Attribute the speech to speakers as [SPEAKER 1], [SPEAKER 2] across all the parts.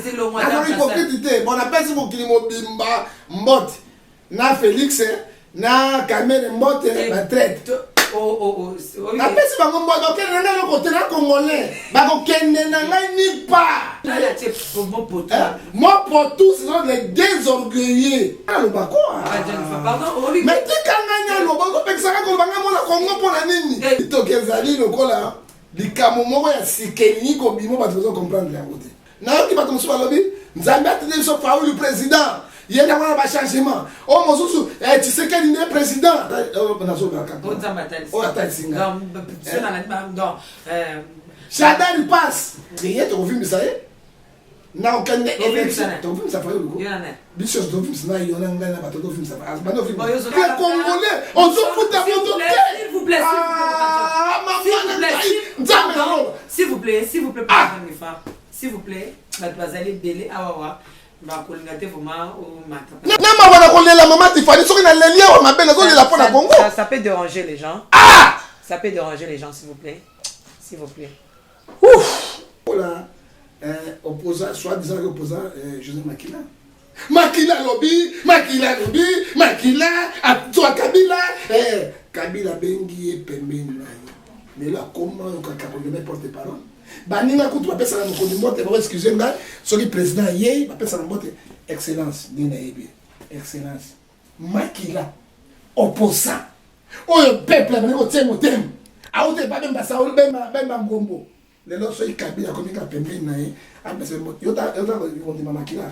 [SPEAKER 1] C'est le mois d'hypocrite.
[SPEAKER 2] On appelle ça mon climat bimba mbot. Na Félix, na Kamel mbot, na traite. Na pesi bango mbot, donc on a le côté na congolais. Bako kende na ngai ni pas. Moi pour tous, ce sont les désorgueillés. Alors bako. Mais tu kanganya lo bako pekisaka ko banga mona Congo pour la nini. Itokezali lokola. Likamo moko ya sikeni ko bimo ba besoin comprendre la route. Na ki ba comme ça lobby, nzambe atende so fa le président. Il y a un changement. Oh mon sousou, tu sais quel est le président. Oh attends singa. Chadal passe. Rien tu vu ça na aucun élection. Tu vu ça fait le Bichos tu vu ça il y en a ngana ba tu vu ça. As ba no vu. Les Congolais, on se fout de votre tête.
[SPEAKER 1] S'il vous plaît, s'il vous plaît, s'il vous plaît, s'il vous plaît, vous allez belé awawa. Ça peut déranger les gens.
[SPEAKER 2] Ah!
[SPEAKER 1] Ça peut déranger les gens, s'il vous plaît. S'il vous plaît.
[SPEAKER 2] Ouf! Voilà. Opposant, soi-disant opposant, José Makila. Makila lobby, Makila lobby, Makila, toi Kabila. Kabila bengi et pembeni. Mais là, comment on peut porte-parole? Banina kutu ba pesa na mokoni mbote ba excusez moi soki président yé ba pesa na mbote excellence dina yebi excellence Makila opposant oyo peuple ba ko temo tem aote ba bemba sa bemba ngombo lelo so ikabila komika pembeni na ye apesa mbote yota ko ndima Makila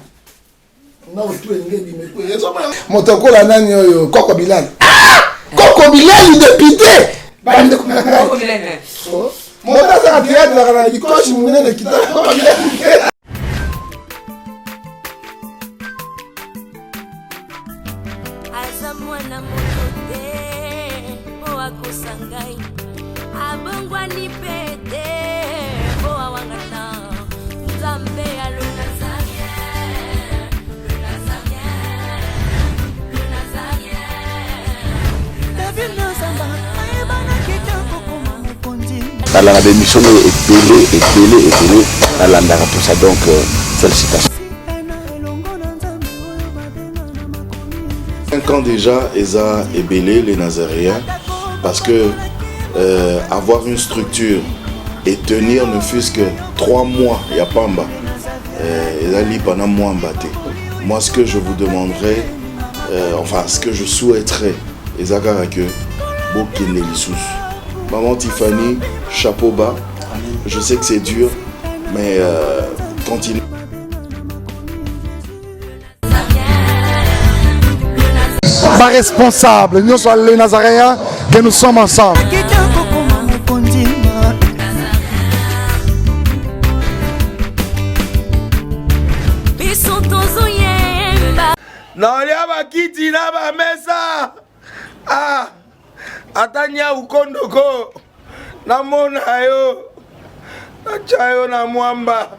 [SPEAKER 2] na otu engebi me ko yeso motoko la nani oyo Koko Bilal Koko Bilal député ba ndeko Koko Bilal mon père a tiré de la galerie, quand je me venais de quitter.
[SPEAKER 3] La démission est belée, à l'andara pour ça, donc félicitations. 5 ans déjà, Eza est belé, les Nazaréens, parce que avoir une structure et tenir ne fût-ce que 3 mois, il n'y a pas en bas. Eza li pendant moi en bâté. Moi, ce que je vous demanderais, enfin, ce que je souhaiterais, Eza que Bokine Lissous. Maman Tiffany, chapeau bas. Je sais que c'est dur, mais continue.
[SPEAKER 4] Pas responsable, nous sommes les Nazaréens, que nous sommes ensemble.
[SPEAKER 5] Atanya ukondoko namona yo nachayo na mwamba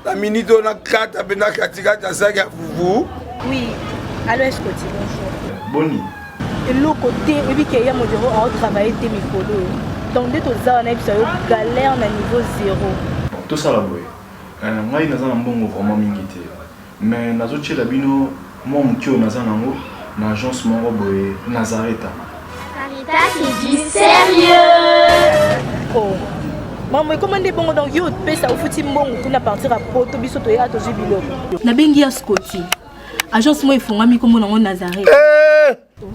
[SPEAKER 5] na minito na kata bena katikata saki ya fufu.
[SPEAKER 6] Oui, allô Escoti, bonjour.
[SPEAKER 5] Boni.
[SPEAKER 6] Et l'autre côté, et puis qu'il y a mon bureau à travailler tes micros. Donc dès que tu as une galère à niveau 0.
[SPEAKER 7] Tout ça là boy. Moi il n'a bon vraiment mingité. Mais nazo tchela bino moi mkio naza nango na agence mon boy Nazareta.
[SPEAKER 8] C'est du sérieux.
[SPEAKER 6] Oh. Maman, comment est bon donc yo pèse au fouti mbongo pour partir à Poto biso to ya to jibilo. Na bengi ya Scotty. Agence moi ifongami comme na Nazareth.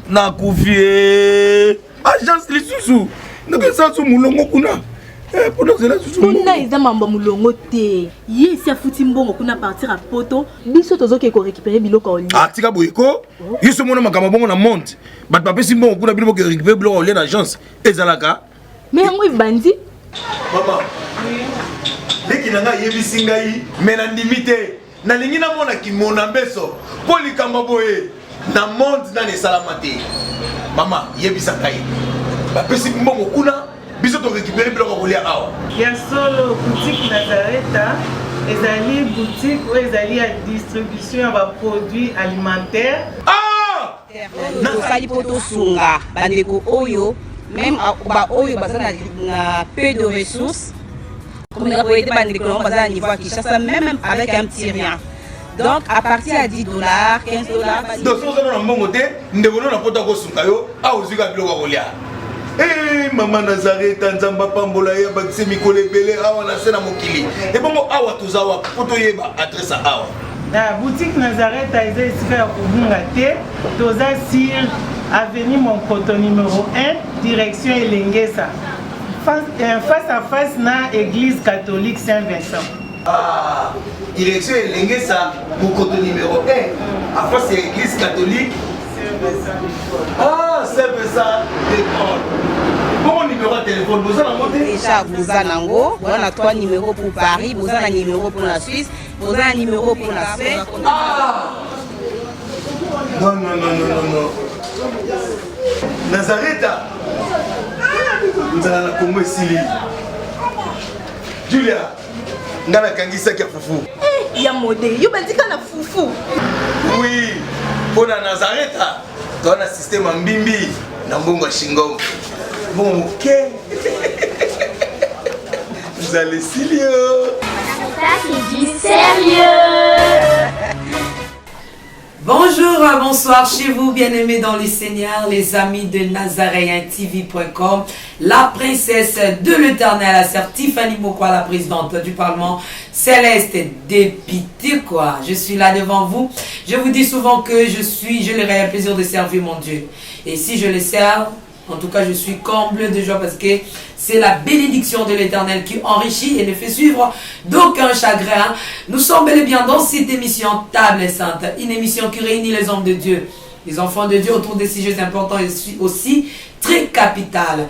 [SPEAKER 5] Na kufie. Agence lisusu. Ndeke sansu mulongo kuna. Pour cela susu.
[SPEAKER 6] Kuna iza mamba mulongo te. Ye si afuti mbongo kuna partir à Poto biso tozo ke ko récupérer biloko oli.
[SPEAKER 5] Atika boyeko. Yiso mona makama bongo na monte. Bat papa si mbongo kuna biloko ke récupérer biloko oli na agence. Ezalaka.
[SPEAKER 6] Mais yango ibandi.
[SPEAKER 5] Maman. Leki nanga yebisi ngai mena ndimite. Na lingi na mona kimona mbeso. Poli kamba boye. Na monte na ne salamate. Mama yebisa ngai. Ba pesi mbongo kuna biso to récupérer biloko oli awa.
[SPEAKER 9] Ya solo boutique Nazareta. Ezali boutique ou ezali à distribution de produits alimentaires.
[SPEAKER 5] Ah!
[SPEAKER 1] Nakali poto sunga bandeko oyo même ba oyo bazana na peu de ressources
[SPEAKER 10] Comme les poètes de niveau à Kinshasa, même avec un petit rien. Donc à partir à $10, $15.
[SPEAKER 5] Donc si vous avez un bon côté, nous devons nous apporter au Sunkayo, à Ozuga Blogolia. Eh, maman Nazareth, Nzamba Pambola, Bakse Mikole Bele, Awa Nasena Mokili. Et bon, Awa Tuzawa, Potoyeba, adresse à Awa.
[SPEAKER 9] La boutique Nazareth a été ici à Obungate, Toza sur avenue Monkoto numéro 1, direction Elengesa. Face à face na église catholique Saint-Vincent.
[SPEAKER 5] Ah, direction Elengesa, Monkoto numéro 1, à face à l'église catholique Saint-Vincent. Ah, Saint-Vincent d'école. Bon numéro de téléphone, vous allez monter.
[SPEAKER 10] Déjà, vous avez on a 3 numéros pour Paris, vous avez un numéro pour la Suisse, vous avez un numéro pour la Suède.
[SPEAKER 5] Ah! Non. Nazareth, nous allons la Congo Sili. Julia, nous allons Kangisa qui a foufou.
[SPEAKER 6] Il y a modé, il y a foufou.
[SPEAKER 5] Oui, pour la Nazareth, tu as un système en bimbi, Nambongo Shingo. Bon, ok. Vous allez Silio.
[SPEAKER 8] Ça, c'est du sérieux.
[SPEAKER 1] Bonjour, bonsoir chez vous, bien-aimés dans le Seigneur, les amis de NazaréenTV.com, la princesse de l'Éternel, la sœur Tiffany Mokwa, la présidente du Parlement Céleste députée, quoi. Je suis là devant vous. Je vous dis souvent que je l'aurai le plaisir de servir mon Dieu. Et si je le sers, en tout cas, je suis comble de joie parce que c'est la bénédiction de l'Éternel qui enrichit et ne fait suivre d'aucun chagrin. Nous sommes bel et bien dans cette émission Table Sainte, une émission qui réunit les hommes de Dieu, les enfants de Dieu autour des sujets importants et aussi très capital.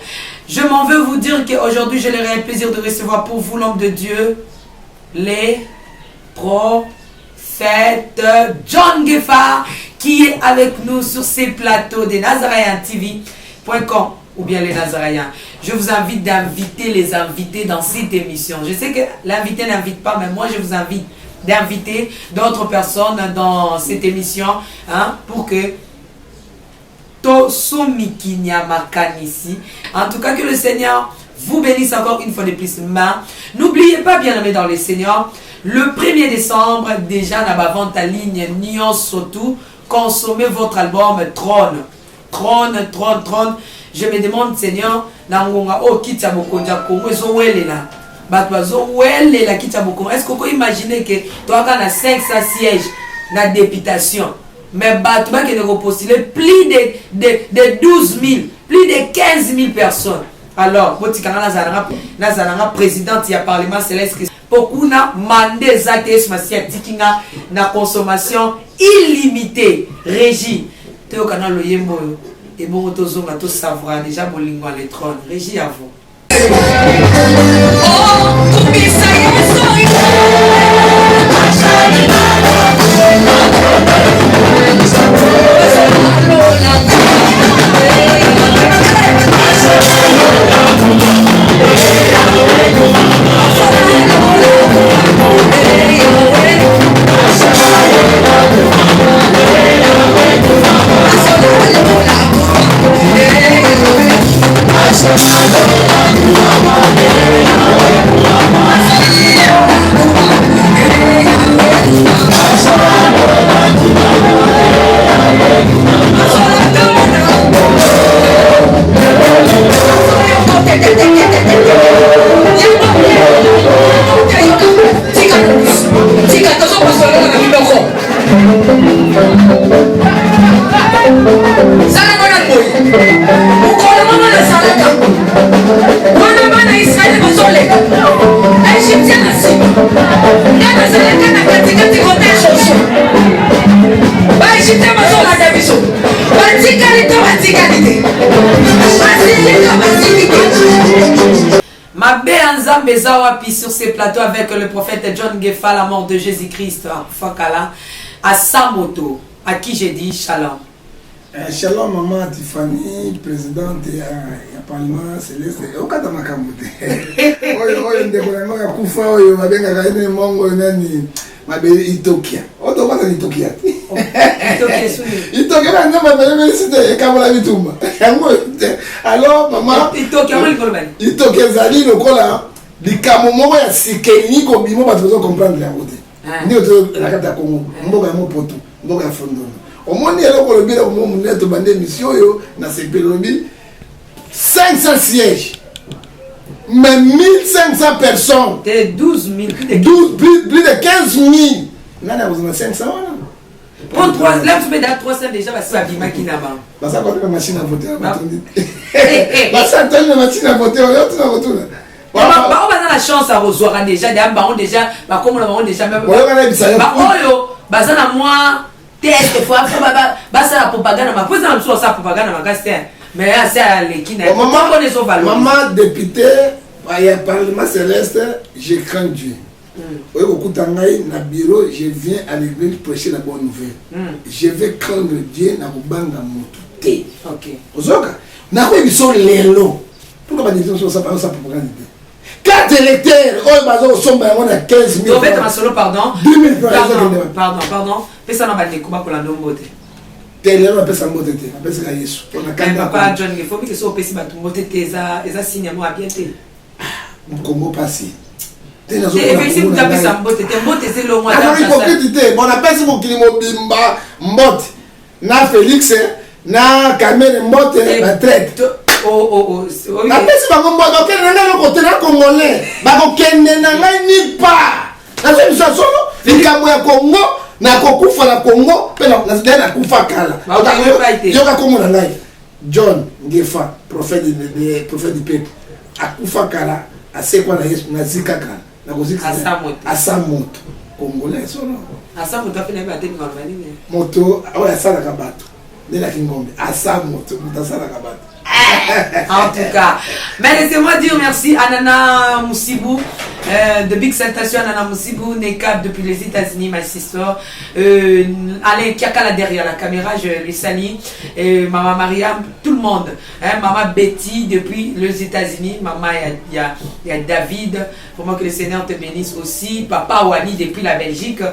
[SPEAKER 1] Je m'en veux vous dire qu'aujourd'hui, je l'aurai le plaisir de recevoir pour vous l'homme de Dieu, les prophètes John Gueffard, qui est avec nous sur ces plateaux de NazaréenTV.com ou bien les Nazaréens. Je vous invite d'inviter les invités dans cette émission. Je sais que l'invité n'invite pas, mais moi je vous invite d'inviter d'autres personnes dans cette émission, hein, pour que ici. En tout cas, que le Seigneur vous bénisse encore une fois de plus. N'oubliez pas, bien aimé dans le Seigneur, le 1er décembre, déjà dans ma vente en ligne, Nyon Sotou, consommez votre album Trône. Trône. Je me demande, Seigneur, est-ce que vous imaginez que tu as 500 sièges dans la députation, mais tu vas postuler plus de 12 000, plus de 15 000 personnes. Alors, si tu es président du Parlement Céleste, beaucoup na mandé zates masiatikina na consommation illimitée régie te au canal le yembo et bon tozonga to savoir déjà bolingo à l'étron régie à vous. Ma béanza Bezawapi sur ces plateaux avec le prophète John Gueffard, la mort de Jésus-Christ, à Samoto, à qui j'ai dit shalom.
[SPEAKER 2] Shalom maman Tiffany, présidente ya Parlement Céleste. Okata makamute. Oyo ndeko yango ya kufa oyo babengaka ine mongo nani mabeli Itokia. Oto kwanza ni Itokia.
[SPEAKER 1] Itokia suni.
[SPEAKER 2] Itokia na nyama mbele site kabola bitumba. Yango alors maman
[SPEAKER 1] Itokia wali kolbani.
[SPEAKER 2] Itokia zali lokola likambo moko ya sikeni kobima bato bazo comprendre yango te ndio to na kata Congo mboka ya mopoto mboka ya fondono omoni eloko lobila ko moneto bande mission oyo na sepelobi 500 sièges mais 1500 personnes
[SPEAKER 1] 12 000
[SPEAKER 2] plus de 15 000 nana vous en 500 voilà
[SPEAKER 1] pour 3 là tu mets dans 300 déjà parce que va bima qui na-ba
[SPEAKER 2] ça quoi la machine à voter ça attend la machine à voter on est tout na
[SPEAKER 1] on a la chance à rejoindre déjà des baron déjà bah comme on a déjà même bah oyo baza na moi test fois bah ça la propagande ma pose na ça propagande ma casse mais c'est à l'équipe
[SPEAKER 2] maman député il y a parlement céleste je crains Dieu oyo kokuta ngai na bureau je viens à l'église prêcher la bonne nouvelle je vais craindre Dieu na kobanga motu te
[SPEAKER 1] OK
[SPEAKER 2] ozoka na ko biso lelo pourquoi ba décision ça pas ça propagande 4 électeurs oyo bazo somba yango na 15 000
[SPEAKER 1] en fait ma solo pardon
[SPEAKER 2] 10 000
[SPEAKER 1] pardon pesa na ba ndeko ba kolanda mbote
[SPEAKER 2] tele na pesa mbote te na pesa Yesu
[SPEAKER 1] on a kanda pas John il faut que so pesi ba mbote te eza signe mo bien te
[SPEAKER 2] Congo passé
[SPEAKER 1] tena zo pesi ku pesa mbote te mbote c'est le mois
[SPEAKER 2] d'avant hypocrite bon appelle mo kilimo bimba mbote na Félix na Kamel mbote na traite napesi bango mbote bakende na côté na congolais bakokende na ngai ni pa na biso solo likambo ya Congo na kokufa na Congo pe na kufa kala yoka Congo na ngai John Ngefa prophète du peuple akufa kala asekwa na Yesu na zika kala na kozika asamoto congolais solo
[SPEAKER 1] asamoto afina ba temi kwa nini
[SPEAKER 2] moto oya sala ka bato nela kingombe asamoto mutasala ka bato.
[SPEAKER 1] En tout cas, mais laissez-moi dire merci à Nana Moussibou, de Big Salutation à Nana Moussibou, Nekab depuis les États-Unis, ma sister. Alain Kiakala derrière la caméra, je lui salue. Maman Mariam, tout le monde. Maman Betty depuis les États-Unis. Maman, il y a David. Pour moi que le Seigneur te bénisse aussi. Papa Wani depuis la Belgique.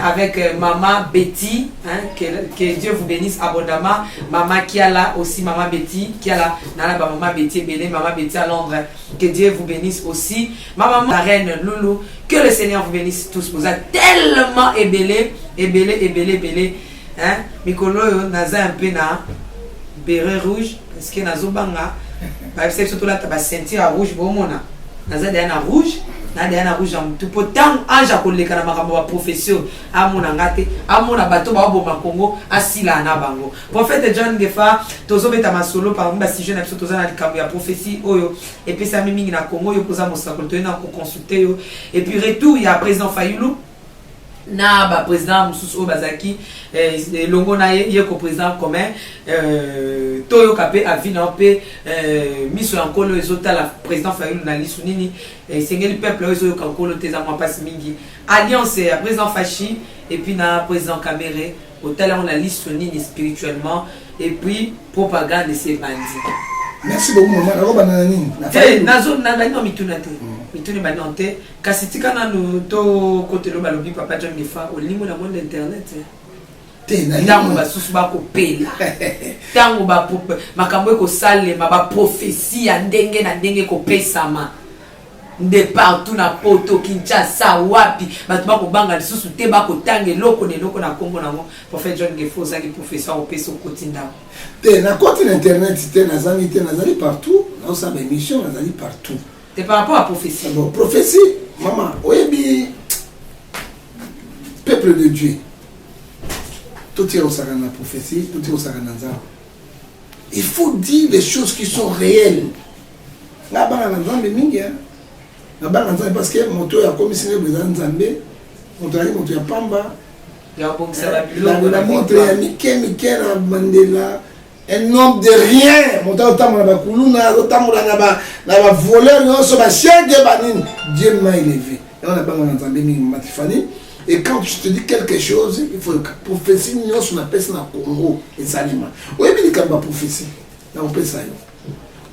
[SPEAKER 1] Avec maman Betty, que Dieu vous bénisse abondamment. Maman Kiala aussi, maman Betty, Kiala, Nana, maman Betty, Béné, maman Betty à Londres, que Dieu vous bénisse aussi. Maman, la reine Loulou, que le Seigneur vous bénisse tous. Vous êtes tellement ébélé. Mikolo, naza un peu na béret rouge, parce que nazo banga, c'est surtout là, tu vas sentir à rouge, bon mona. Naza derrière rouge. Na rouge tout pourtant anja koleka na makambo ba profession amona ngate amona bato ba boma Congo asila na bango prophète John Ngefa tozo beta masolo par exemple si jeune tozo na likambo ya prophétie oyo et puis ça mingi na Congo yo poza mosakolo to na ko consulter yo et puis retour il y a président Fayulu na ba président Moussou Bazaki longo na ye ko président commun toyo kapé a vina pe miso yankolo ezota la président Fayulu na lisunini sengeli peuple ezo kankolo teza moi passe mingi alliance ya président Fachi et puis na président Kamere hôtel on a lisunini spirituellement et puis propagande de ces bandits.
[SPEAKER 2] Merci beaucoup maman na robana nini
[SPEAKER 1] na zone na bino mitunate mituni banante kasitika na to côté lo balobi papa John Ngefa au limo na monde internet tango basusu bakopela tango makambo ekosalema baprophétie ya ndenge na ndenge kopesama de partout na poto Kinshasa wapi bato bakobanga lisusu te bakotanga eloko na Congo nango prophète John Ngefa ozangi professeur opesa okotinda
[SPEAKER 2] te na côté internet te nazali partout na osa ba émission nazali partout
[SPEAKER 1] te par rapport à prophétie
[SPEAKER 2] bon prophétie maman oyebi peuple de Dieu tout est au la prophétie, tout est au Sarananza. Il faut dire les choses qui sont réelles. Là-bas, on a des mingi. Là-bas, on a parce que mon tour a commissionné le président Nzambé, mon tour a Pamba. La montre à Mikel Mandela, un homme de rien. Mon tour a Bakuluna, a voleur, Dieu m'a élevé. Et on a pas Nzambé, Matifani. Et quand je te dis quelque chose, il faut que prophétie nous sur la personne na Congo et Salima. Oui, mais il y a une prophétie. Là on peut ça.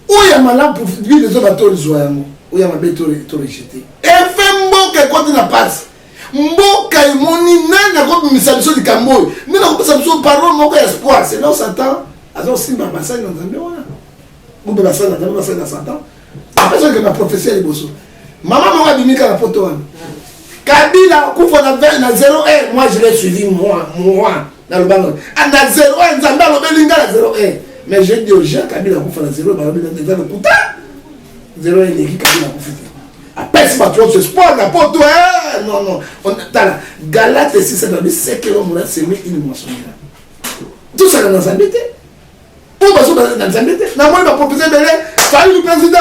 [SPEAKER 2] Où il y a malade pour lui les autres bateaux les oiseaux. Où il y a ma bête tout rejeté. Et fait mboka quand il n'a pas. Mboka et moni nana quand nous sommes du Cameroun. Mais là on peut s'absorber parole mboka espoir. C'est là on s'attend. Alors si ma passage dans un voilà. Ou bien ça dans Satan. La personne que ma prophétie est bosso. Maman m'a dit la photo. Kabila, Koufou na 0-1. Moi, je l'ai suivi, moi. Dans le ballon. À 0-1, Zamba, le Belinga, à 0-1. Mais j'ai dit aux gens, Kabila, Koufou na 0-1, dans le Kouta. 0-1, il est Kabila, Koufou. Après, c'est pas trop ce sport, la photo. Non. On a la Galate, si c'est dans les 5 km, c'est mis une moisson. Tout ça, dans un métier. Pour passer dans un métier. Non, moi, il m'a proposé de salut le président.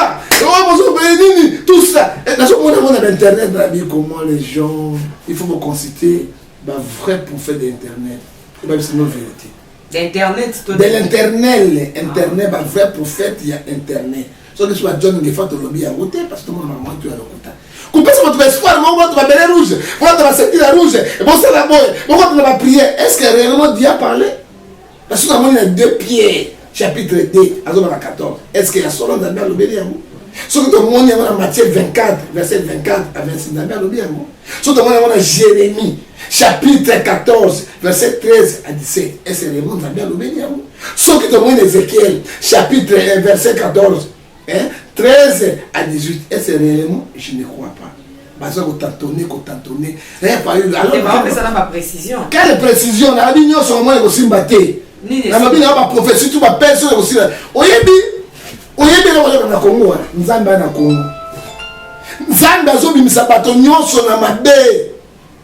[SPEAKER 2] Tout ça. Dans ce moment, on a l'internet, comment les gens, il faut me consulter, vrai prophète d'Internet. C'est nos vérités.
[SPEAKER 1] D'internet,
[SPEAKER 2] de l'internet. Internet, vrai prophète, il y a Internet. So que soit John Ngefat au lobby à côté, parce que tout le monde m'a montré à l'côté. Coupez ça votre espoir, mon gars, tu vas belle rouge, mon gars, tu vas sentir la rouge, bon, c'est la boue, mon gars, tu vas prier. Est-ce que réellement Dieu a parlé? Parce que nous avons 2 Pierre, chapitre 2, à 14. Est-ce qu'il y a solo dans le lobby à vous? Ce que tout le monde a Matthieu 24, verset 24 à 26, dans le lobby à vous. Ce que tout le monde a Jérémie, chapitre 14, verset 13 à 17. Est-ce que réellement dans le lobby à vous? Ce que tout le monde a Ézéchiel, chapitre 1, verset 14. 13 à 18, est-ce réellement? Je ne crois pas. Parce que vous tâtonnez.
[SPEAKER 1] Alors, ça n'a pas précision.
[SPEAKER 2] Quelle précision? La ligne sur moi est aussi battée. La prophétie, tout va personne aussi. Oyebi, na Congo. Nzamba na Congo. Nzamba zo bimisa bato nyonso na mabe.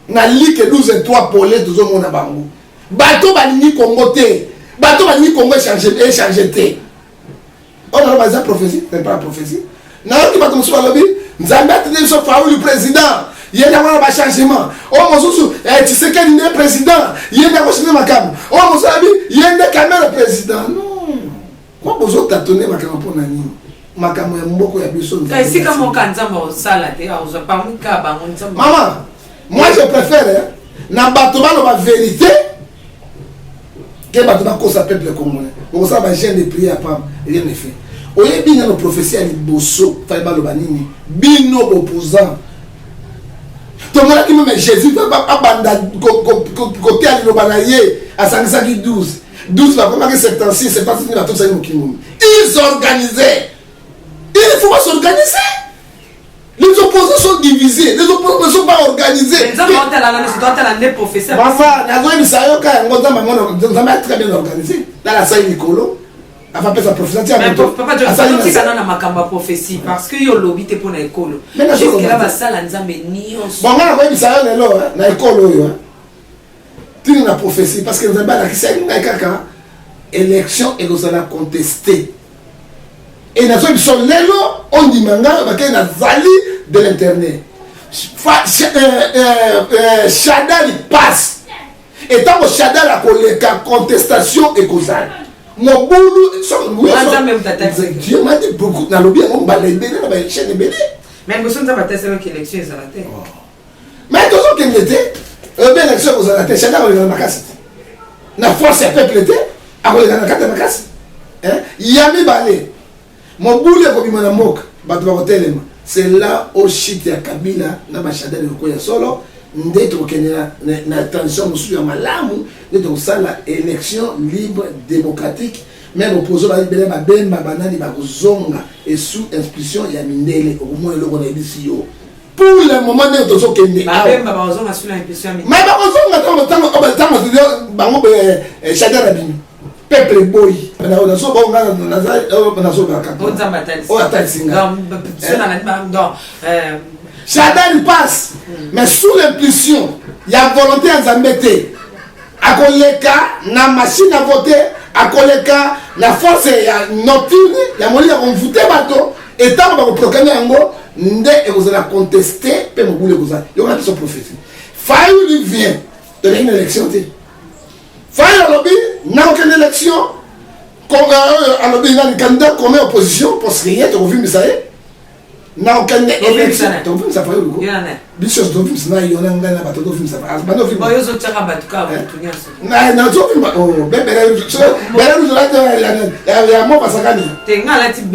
[SPEAKER 2] Na like 12 et 3 polé tozo mona bango. Bato balingi Congo te. Bato balingi Congo échanger te. On a pas de prophétie, c'est pas la prophétie. Non, qui va comme ça, lobby. Nous avons dit que le président, il y a un changement. Oh, mon tu sais qu'il est président, il y a un changement ma cam. Oh, mon il y a un caméra président. Non. Quoi, vous tâtonnez ma cam pour Nani? Ma cam est beaucoup de personnes.
[SPEAKER 1] Si comme on canne ça, ça la terre, on ne parle pas de
[SPEAKER 2] maman, moi je préfère, na battement la vérité, que battement qu'on s'appelle le Congolais. On s'en va gêner de prier à Pam, rien n'est fait. Oye bien nos prophéties à Liboso, Faiba Lobanini, bino opposant. Tout le monde qui me met Jésus, côté à Lobanaye, à 512. 12 va vraiment que 76, 76 va tout ça. Ils s'organisaient. Il faut pas s'organiser. Les opposants sont divisés, les opposants ne sont pas organisés.
[SPEAKER 1] Les hommes ont professeur.
[SPEAKER 2] Très bien organisé. Dans la salle Nicolo. Avant de sa prophétie,
[SPEAKER 1] mais papa, je sais que na makamba prophétie parce que yo lobby te pour na école. Jusque là ba sala nzambe nyonso.
[SPEAKER 2] Bon, on va ça lelo na école yo. Tu na prophétie parce que nzambe la kisa na kaka élection et nous allons contester. Et na so biso lelo on dit manga ba ke na zali de l'internet. Shadal passe. Et tant que Shadal a la contestation et causale. Mon boulot, Dieu m'a dit beaucoup. Dans le bien, on va les bénir, on va les chaîner bénir.
[SPEAKER 1] Mais nous sommes à tester avec l'élection et ça la tête.
[SPEAKER 2] Mais tout ce qu'il était, l'élection aux la tête, chacun va ma casse. La force est peuple était, à cause de la carte de ma casse. Yami Balé, mon boulot est comme il moque, c'est là où shit ya Kabila, na bachadel de Koya Solo. D'être au Kenya, la transition nous suit à Malamu, d'être au sein de l'élection libre, démocratique, même opposé à l'Ibélé, Babemba, Banani, Bagozonga, et sous inscription, il y a Mindele, au moins le Rwanda Bissio. Pour le moment, nous sommes au Kenya.
[SPEAKER 1] Babemba, Bagozonga, sous l'impulsion.
[SPEAKER 2] Mais Bagozonga, tant que Chadar Abimi, peuple boy, on a so bon, on a so Chadal passe, mais sous l'impulsion, il y a volonté à Zambété. À Koleka, la machine à voter, à Koleka, la force nocturne, il y a moyen de voter bateau, et tant que vous proclamez en gros, vous allez contester, puis vous voulez vous allez. Il y a son prophétie. Faye lui vient de une élection. Faye à lobby, n'a aucune élection. À lobby, il y a un candidat comme opposition pour se réer, tu as vu, ça y est. Na aucun élection. Tu as vu, ça fait le coup. Bisous, tu as vu, ça y est, on a un gars là-bas, tu as vu, ça fait.
[SPEAKER 1] Bon, ils ont tiré à Batouka,
[SPEAKER 2] non, tu as vu, oh, ben, il y a un mot parce que
[SPEAKER 1] tu es là, tu es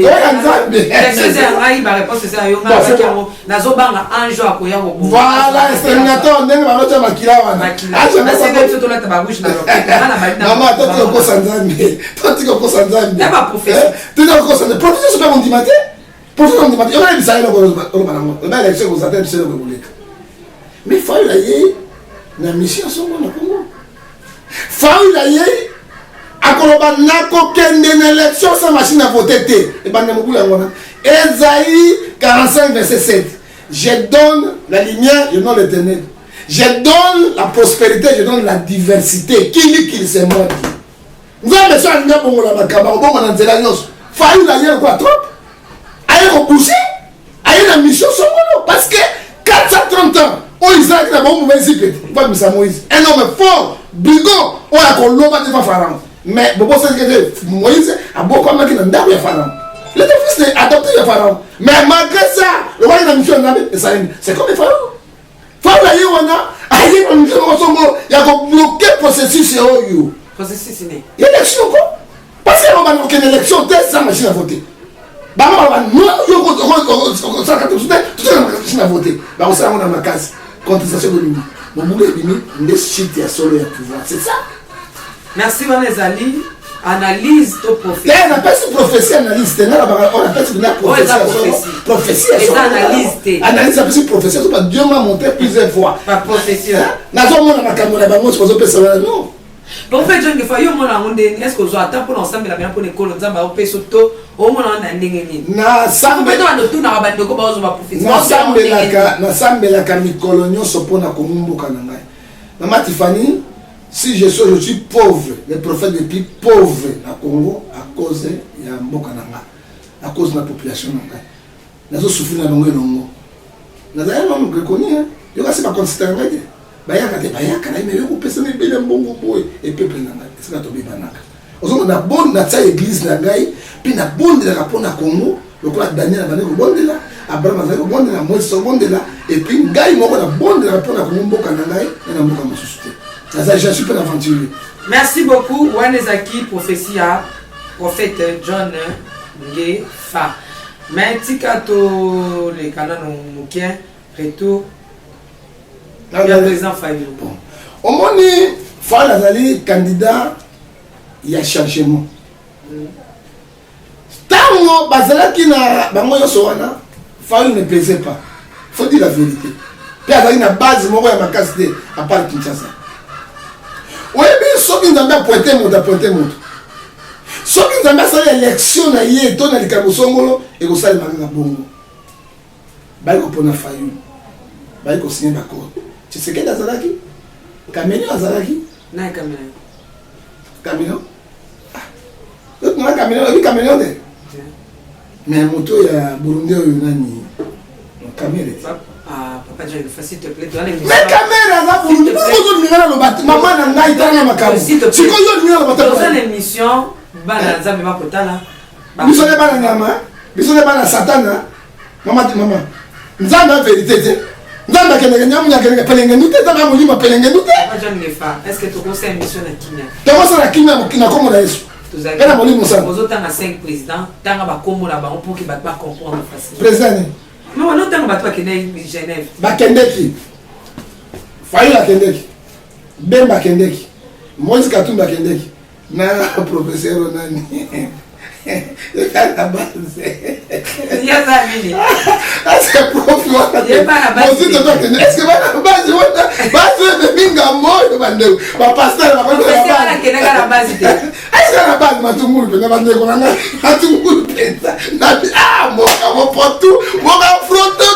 [SPEAKER 2] voilà, exterminateur, on est dans le Makila. Ah, je me suis maman, toi, tu es au Kosanzambi. Toi, tu es au Kosanzambi. Tu es au Kosanzambi. Professeur, c'est pas mon dimanche. Professeur de mathématiques, on a dit ça, on a l'élection aux attentes de République. Mais il faut y aller, la mission sont bonnes. Il faut y aller, à Koloba, n'a qu'aucune élection sans machine à voter. Et bien, Esaïe 45, verset 7. Je donne la lumière, je donne les ténèbres. Je donne la prospérité, je donne la diversité. Qui dit qu'il s'est mort? Nous avons besoin de la lumière pour la Makaba, on va dans la noce. Il faut y aller, quoi, trop? Aïe repoussé, aïe la mission son mono parce que 430 ans, on Israël qui n'a pas un zipé, pas Missa Moïse, un homme fort, brigand, on a qu'on l'homme devant Pharaon. Mais bon, c'est que Moïse a beaucoup de gens qui n'ont pas de Pharaon. Le fils est adopté de Pharaon. Mais malgré ça, le roi de la mission c'est comme les Pharaons. Pharaon là, on a, aïe la mission son mono, il y a qu'on bloqué le processus sur eux.
[SPEAKER 1] Processus né.
[SPEAKER 2] Il y a l'élection quoi. Parce qu'on va bloquer l'élection, sans machine à voter. Bah non, tout ça a voté. Bah on s'est rendu dans ma case. Contestation de l'Union. Mon boulot est venu, on est chité à solo et à pouvoir. C'est ça.
[SPEAKER 1] Merci Vanezali. Analyse ton prophétie.
[SPEAKER 2] On appelle ça prophétie, analyse. On appelle ça prophétie. Prophétie.
[SPEAKER 1] Et ça analyse.
[SPEAKER 2] Analyse, c'est prophétie. Dieu m'a montré plusieurs fois.
[SPEAKER 1] Pas prophétie.
[SPEAKER 2] Non.
[SPEAKER 1] Bon, fait, John, il faut que est-ce que vous attendez pour l'ensemble de la bien pour l'école, nous avons fait surtout au moins en année.
[SPEAKER 2] Na sambela kamikolonyo sopona komumbuka na ngai. Maman Tiffany, si je suis pauvre, les prophètes depuis pauvre na Congo à cause ya mboka na ngai, à cause de la population na ngai. Nazo souffrir na longo longo. Nazaya non reconnu hein. Yo ka se pas considérer ngai. Bayaka te bayaka na me yo pesa na bele mbongo boy et peuple na ngai. C'est ka to banaka. Ozo na bonne na tsa église na ngai, puis na bonne de la rapona Congo, le quoi Daniel a ko bonne là, Abraham a ko bonne là, Moïse so bonne là et puis ngai moko na bonne de la rapona Congo mboka na ngai, na mboka masusuté. Ça je suis pas aventurier.
[SPEAKER 1] Merci beaucoup Wanezaki prophétie à prophète John Ngefa. Mais tikato les canons mukien retour le président Fayou.
[SPEAKER 2] Au moins Fall Azali candidat il y a changement. Tango bazalaki na bango yo sowana Fayou ne pesait pas. Faut dire la vérité. Puis azali na base moko ya makasite à part Kinshasa. Oui, bien soki nzambe a pointé moto. Soki nzambe a élection na ye to na likambo songolo et ko sala manga bongo. Ba ko pona Fayou. Ba ko signer d'accord. Tu sais quel azalaki? Kameno azalaki?
[SPEAKER 1] Na kameno.
[SPEAKER 2] Kameno? Ah. Na kameno de. Mais moto ya Burundi o nani? Kamera.
[SPEAKER 1] Ah, papa John, s'il te plaît, donne l'émission.
[SPEAKER 2] Mais caméra là, vous maman n'a pas été dans ma caméra.
[SPEAKER 1] S'il te plaît, dans l'émission, bana nzambe makotala.
[SPEAKER 2] Biso ne bana nyama, biso ne bana satana. Maman, nzambe la vérité. Nzambe kene nyamu nyakene pelenge nute tanga mulima pelenge nute.
[SPEAKER 1] Papa John Ngefa, est-ce que tu conseilles émission na Kenya?
[SPEAKER 2] Tu conseilles la Kenya na komo na Yesu.
[SPEAKER 1] Pena mulimo sana. Ozo tanga 5 présidents, tanga ba komo na bango pour que ba comprendre facilement.
[SPEAKER 2] Président.
[SPEAKER 1] Non, non, tant que tu es Genève.
[SPEAKER 2] Bakendeki. Fayu Bakendeki. Ben Bakendeki. Moïse Katumbi Bakendeki. Na professeur Nani. Il y a la base.
[SPEAKER 1] Il y a ça, Mini.
[SPEAKER 2] Est-ce que prof,
[SPEAKER 1] il y a pas la base.
[SPEAKER 2] Est-ce que la base, base de Binga Moy, Bandeu. Ma pasteur, ma
[SPEAKER 1] base. Est-ce que la base?
[SPEAKER 2] Est-ce que la base, ma tout le monde, ma tout le monde, ah, mon potou, mon affronte,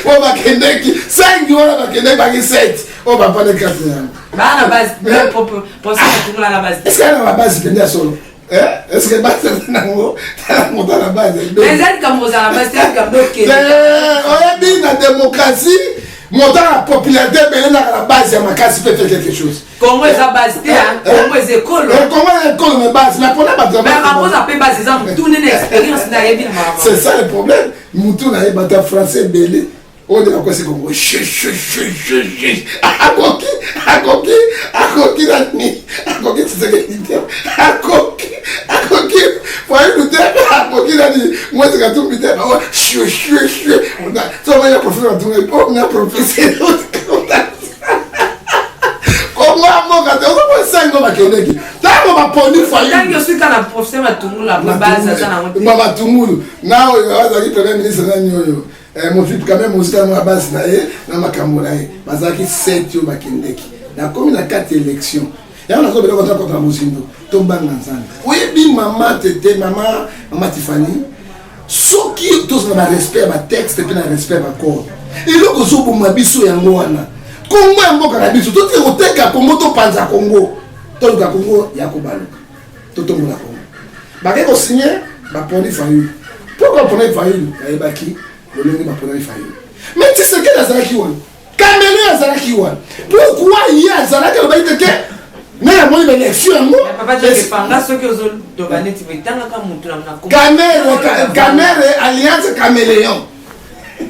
[SPEAKER 2] on va Kendeki, 5 jours, on va Kendeki, 7. On va pas de 4 ans.
[SPEAKER 1] Bah, la base, pour ça, tout le monde à la base.
[SPEAKER 2] Est-ce que la base, c'est bien solo? Est-ce que base c'est dans la base?
[SPEAKER 1] Mais elle comme vous à la base, c'est comme d'autres qui.
[SPEAKER 2] On est bien la démocratie, montant la popularité, mais la base de ma casse peut faire quelque chose.
[SPEAKER 1] Comment est la base? Comment est l'école?
[SPEAKER 2] Comment est l'école mais base? Mais pour la base.
[SPEAKER 1] Mais rapport à paix base, exemple, tout une expérience n'a bien.
[SPEAKER 2] C'est ça le problème. Moutou n'a pas français belé. On est quoi c'est comme Akoki nani Akoki c'est ce que dit Akoki faut nous dire Akoki nani moi c'est quand tout me dit on a ça va y professeur on a professeur comment mon gars on va 5 ans Bakendeki tant ma poni Fayulu.
[SPEAKER 1] Tant que suis quand la professeur Matumulu la base ça na monte.
[SPEAKER 2] Matumulu. Na o azaki premier ministre na nyoyo. Mon fils quand même aussi na base na ye na makambo na ye. Bazaki 7 yo bakendeki. Na comme la 4 élections. Ya on a sobela contre Mozindo. Tombanga nzana. Oui bi maman tete maman Tiffany. So qui tous na respect ba texte et na respect ba corps. Et le kozo bo mabiso yango wana. Congo ya mboka na biso to teka Congo to panza Congo. To luka Congo ya ko baluka. To tongo na Congo. Ba ke ko signer ba poni Fayulu. Pourquoi poni Fayulu? Ya baki le lengi ba poni Fayulu. Mais tu sais que azalaki wana. Kamele azalaki wana. Pourquoi il y a azalaki ba iteke? Mais la moindre élection yango.
[SPEAKER 1] Papa je que panga ce que zo do baneti vitanga ka mutu na ko.
[SPEAKER 2] Kamere alliance caméléon.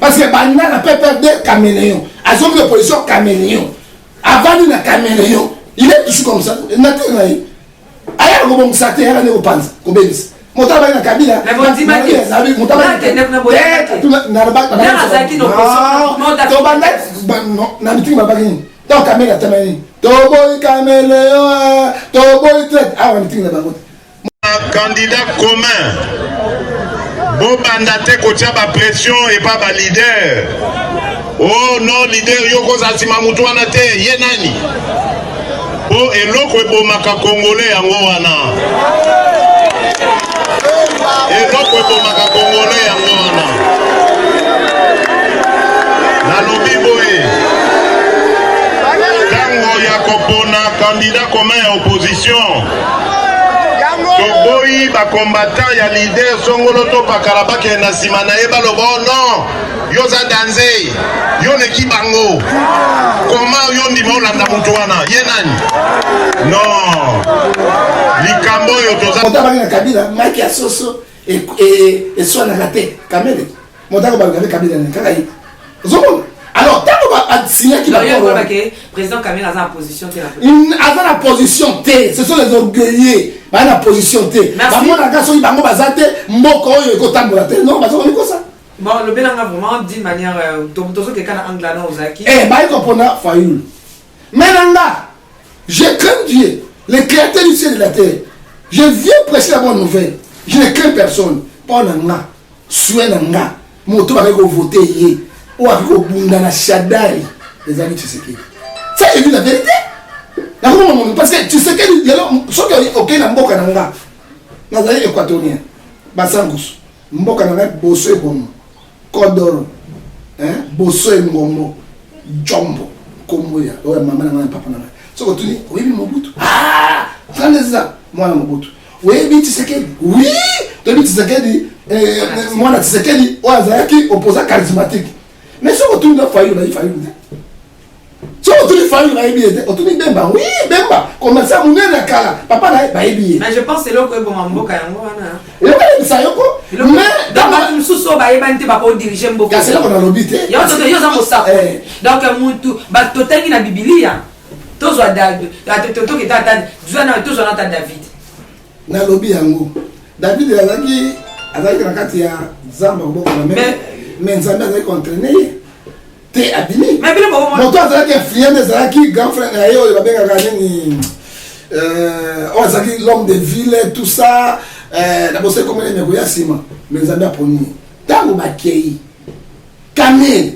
[SPEAKER 2] Parce que Banina n'a pas peur de caméléon. À son opposition caméléon. Avant il a caméléon. Il est toujours comme ça. Il n'a pas eu. Ailleurs on bon ça terre ne repense. Kobélis. Mon travail na Kabila.
[SPEAKER 1] Mais bon dis moi que.
[SPEAKER 2] Mon travail na boya. Na ba.
[SPEAKER 1] Na azaki no position.
[SPEAKER 2] To banda non na mitingi babagini. Donc Kamela tamani. To boy caméléon. To boy traite. Ah on mitingi na bango.
[SPEAKER 11] Candidat commun. Bon bandate kotia ba pression et pas ba leader. Oh non leader yoko za sima mutu wana te ye nani. Oh eloko ebomaka congolais yango wana. Eloko ebomaka congolais yango wana. Na lobi boye. Tango ya kopona candidat commun à opposition. Toboyi ba combattant ya leader songolo to bakalaba ke na sima na ye balobo non yo za danze yo ne kibango comment yo ndima olanda mutu wana ye nani non likambo yo toza
[SPEAKER 2] motaba na Kabila maki ya soso et soit na raté Kamele motaba ba Kabila na kaka zomo alors tant va signer qui va
[SPEAKER 1] président Kamela a en position T.
[SPEAKER 2] Avant la position T, ce sont les orgueilleux. La position T. Bango na kaso bango bazate mboko oyo ekotambola te. Non, bazo ko ça.
[SPEAKER 1] Bon, le Belanga vraiment d'une manière tozo quelqu'un en anglais na ozaki.
[SPEAKER 2] Eh, ba ikopona Fayulu. Maintenant, je crains Dieu, le créateur du ciel et de la terre. Je viens prêcher la bonne nouvelle. Je ne crains personne. Pas nanga, soué nanga, moto ba ko voter yé. Ou avec au bunda na Shaddai les amis tu sais qui ça est la vérité parce que tu sais que ce qui est ok na mboka nanga nazali équatorien basangus mboka nanga bosso e bon kodoro hein bosso e ngomo jombo komoya oya mama na papa na so ko tuni oui Mobutu ah 30 ans moi na Mobutu oui tu sais que oui tu sais que moi na tu sais que oazaki opposant charismatique. Mais si on tourne Fayulu, il faut si on tourne Fayulu, on tourne Bemba. Oui, Bemba. Comme ça, on est dans le cas. Papa n'a pas ébié.
[SPEAKER 1] Mais je pense que c'est là que bon mambo kayango wana.
[SPEAKER 2] Et on ça yoko.
[SPEAKER 1] Mais dans ma mususo ba yeba nte ba ko diriger mboko.
[SPEAKER 2] C'est là qu'on a l'obité.
[SPEAKER 1] Yo za mo sa. Donc mutu ba totengi na Biblia. Tozo David. Toto ki tata Zwana tozo na David.
[SPEAKER 2] Na lobi yango. David azaki na kati ya zamba mboko na mais Nzambe a entraîné t'es abîmé mais bien bon toi ça qui influent des qui grand frère ayo il va bien regarder ni on ça qui l'homme de ville tout ça d'abord c'est comme les megoya sima mais Nzambe a poni tango bakei Kamel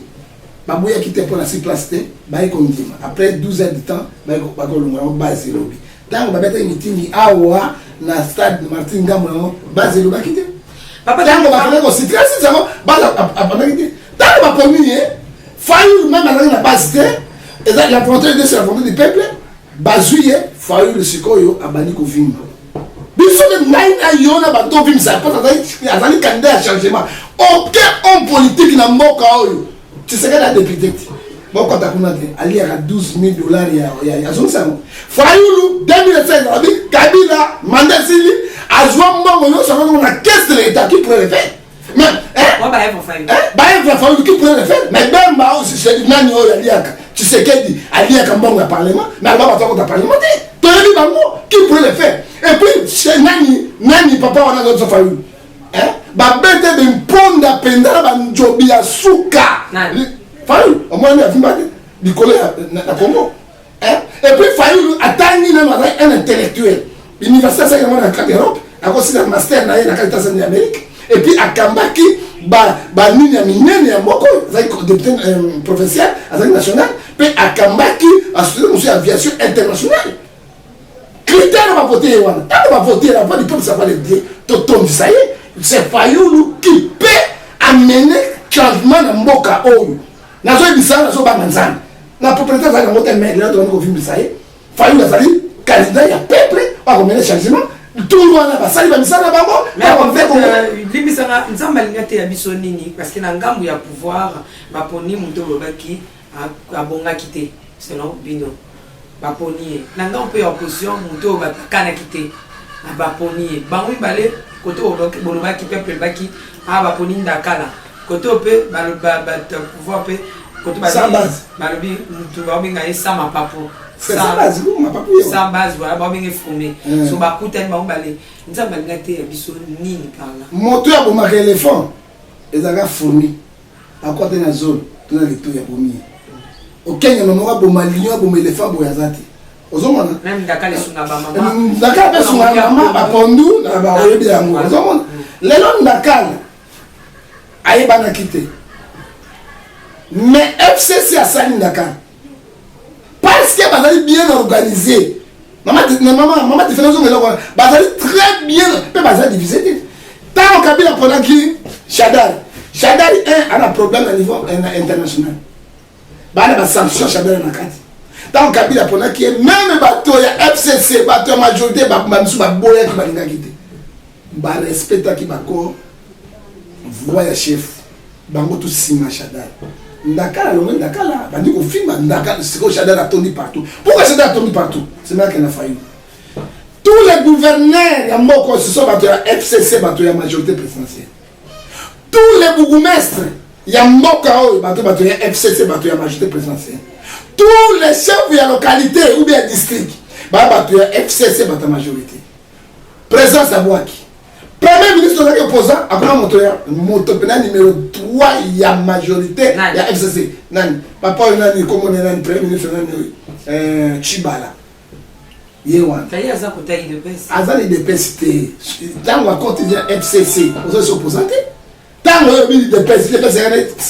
[SPEAKER 2] babuya quitté pour la six place ba ekondima après 12 heures de temps ba ko longa base lobby tango ba beta meeting awa na stade Martin Ngambo base lobby quitté papa tango ba ko citer si ça ba abandonné tango ba poni Fayulu même dans la base et ça la volonté de la volonté du peuple bazuye Fayulu sikoyo abani ko vimba biso de nine ayona ba to vimba ça pas azali candidat à changement aucun homme politique na mboka oyo tu sais que la député bon quand tu as ali à 12 000 $ ya zone ça Fayulu 2016 avec Kabila Mandasili azwa mbongo yo ça na caisse de l'état qui pourrait le faire mais Fayulu qui pourrait le faire mais Bemba aussi c'est nani oyo aliaka tu sais que dit aliaka mbongo ya parlement mais alba batako ta parlement to yebi bango qui pourrait le faire et puis c'est nani papa wana d'autres Fayulu ba bete de mponda pendala ba njobi ya suka Fayulu au moins il a du collège na Congo et puis Fayulu atangi na un intellectuel l'université ça dans la cadre Europe a aussi un master na na États-Unis d'Amérique et puis akambaki ba nini ya minene ya moko za député professionnel azali national puis akambaki a studier aviation internationale critère va voter wana tant va voter la voix du peuple ça va le dire tout ça y est c'est Fayoulou qui peut amener changement dans mboka oyo nazo bisana nazo ba manzana na propriétaire za ngote mais là donc ko vimbi ça y est Fayoulou azali candidat ya peuple va mener changement tout le monde va sali ba misana bango
[SPEAKER 1] mais en fait limisanga nzamba lingate ya biso nini parce que na ngambu ya pouvoir baponi muto bobaki abonga kité selon bino baponi na ngambu pe opposition muto bakana kité baponi bango balé côté bolobaki peuple baki baponi ndakala côté pe ba pouvoir pe côté balobi muto babenga sama papo sans base voilà ba benga fumé so ba kutani ba balé nzamba ngate ya biso nini kala
[SPEAKER 2] moto ya bomaka éléphant ezaka fourmi à côté na zone tuna leto ya bomi okenya no mo boma lion boma éléphant boyazati ozomona
[SPEAKER 1] même ndakala sunga ba mama
[SPEAKER 2] ndakala pe sunga mama ba pondu na ba oyebi yango ozomona lelo ndakala ayeba na kité mais FCC a sali ndakala parce que bazali bien organisé maman différence bazali très bien pe bazali divisé tant Kabila pendant qui Shadari 1 a un problème à niveau international bana ba sanction Shadari na kati tant Kabila pendant qui même bateau ya FCC bateau majorité ba misu ba boya ki balinga kité ba respecta ki bako voix ya chef bango tout sima Shadari ndakala longo ndakala bandi ko filma ndakala c'est que Shadari a tourné partout pourquoi Shadari a tourné partout c'est là qu'il a failli tous les gouverneurs ya moko ce sont bateau ya FCC bateau ya majorité présidentielle tous les bourgmestres ya mboka oyo bateau ya FCC bateau ya majorité présidentielle tous les chefs ya localité ou bien district bateau ya FCC bateau ya majorité présence à Bouaki premier ministre de l'opposant a moto numéro 3 il y a majorité il y a FCC nani papa nani comme nani premier ministre nani Chibala yewan
[SPEAKER 1] tayi aza ko tayi de pes
[SPEAKER 2] azali de pes té tango a quotidien FCC aux opposants tango yobi de pes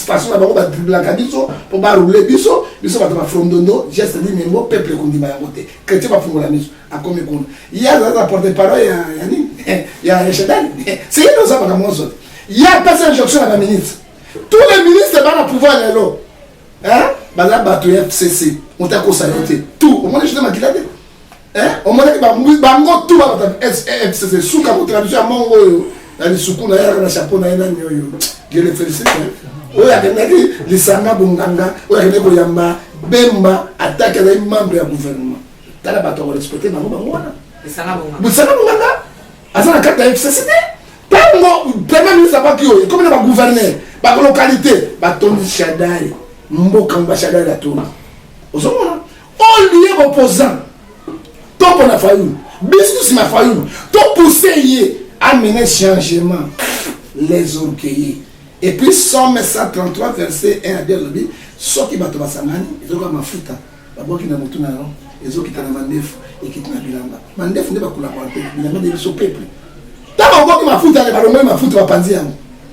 [SPEAKER 2] façon na bango ba publier biso pour ba rouler biso ba ta frondondo geste ni membo peuple kondima ya côté chrétien ba fungola miso a comme qu'on il y a la porte-parole ya ni ya Shadari c'est nous ça ba mozo il y a pas injonction à la ministre tous les ministres ba na pouvoir lelo hein ba la bato FCC on t'a ko saluter tout au moins je te makila au moins bango tout ba FCC suka ko traduction mongo yo na sukuna ya na chapeau na ina nyoyo je le félicite oya kenaki lisanga bunganga oya keneko yamba bemba attaque les membres du gouvernement tala bato ko respecter bango wana lisanga bunganga azana carte FCC tango premier ministre ba kiyo comme na ba gouverneur ba localité ba tondi Shadari mboka ba Shadari la tondi ozomona all lié opposant to pona Fayoulou business ma Fayoulou to pousser amener changement les orgueillés et puis Somme 133 verset 1 à 2 lobby soki bato basangani ezoka mafuta baboki na mutu na no ezokita na mandefu ekita na bilamba mandefu nde bakula kwa pe bilamba de biso peuple taba boki mafuta le balombe mafuta bapanzi yango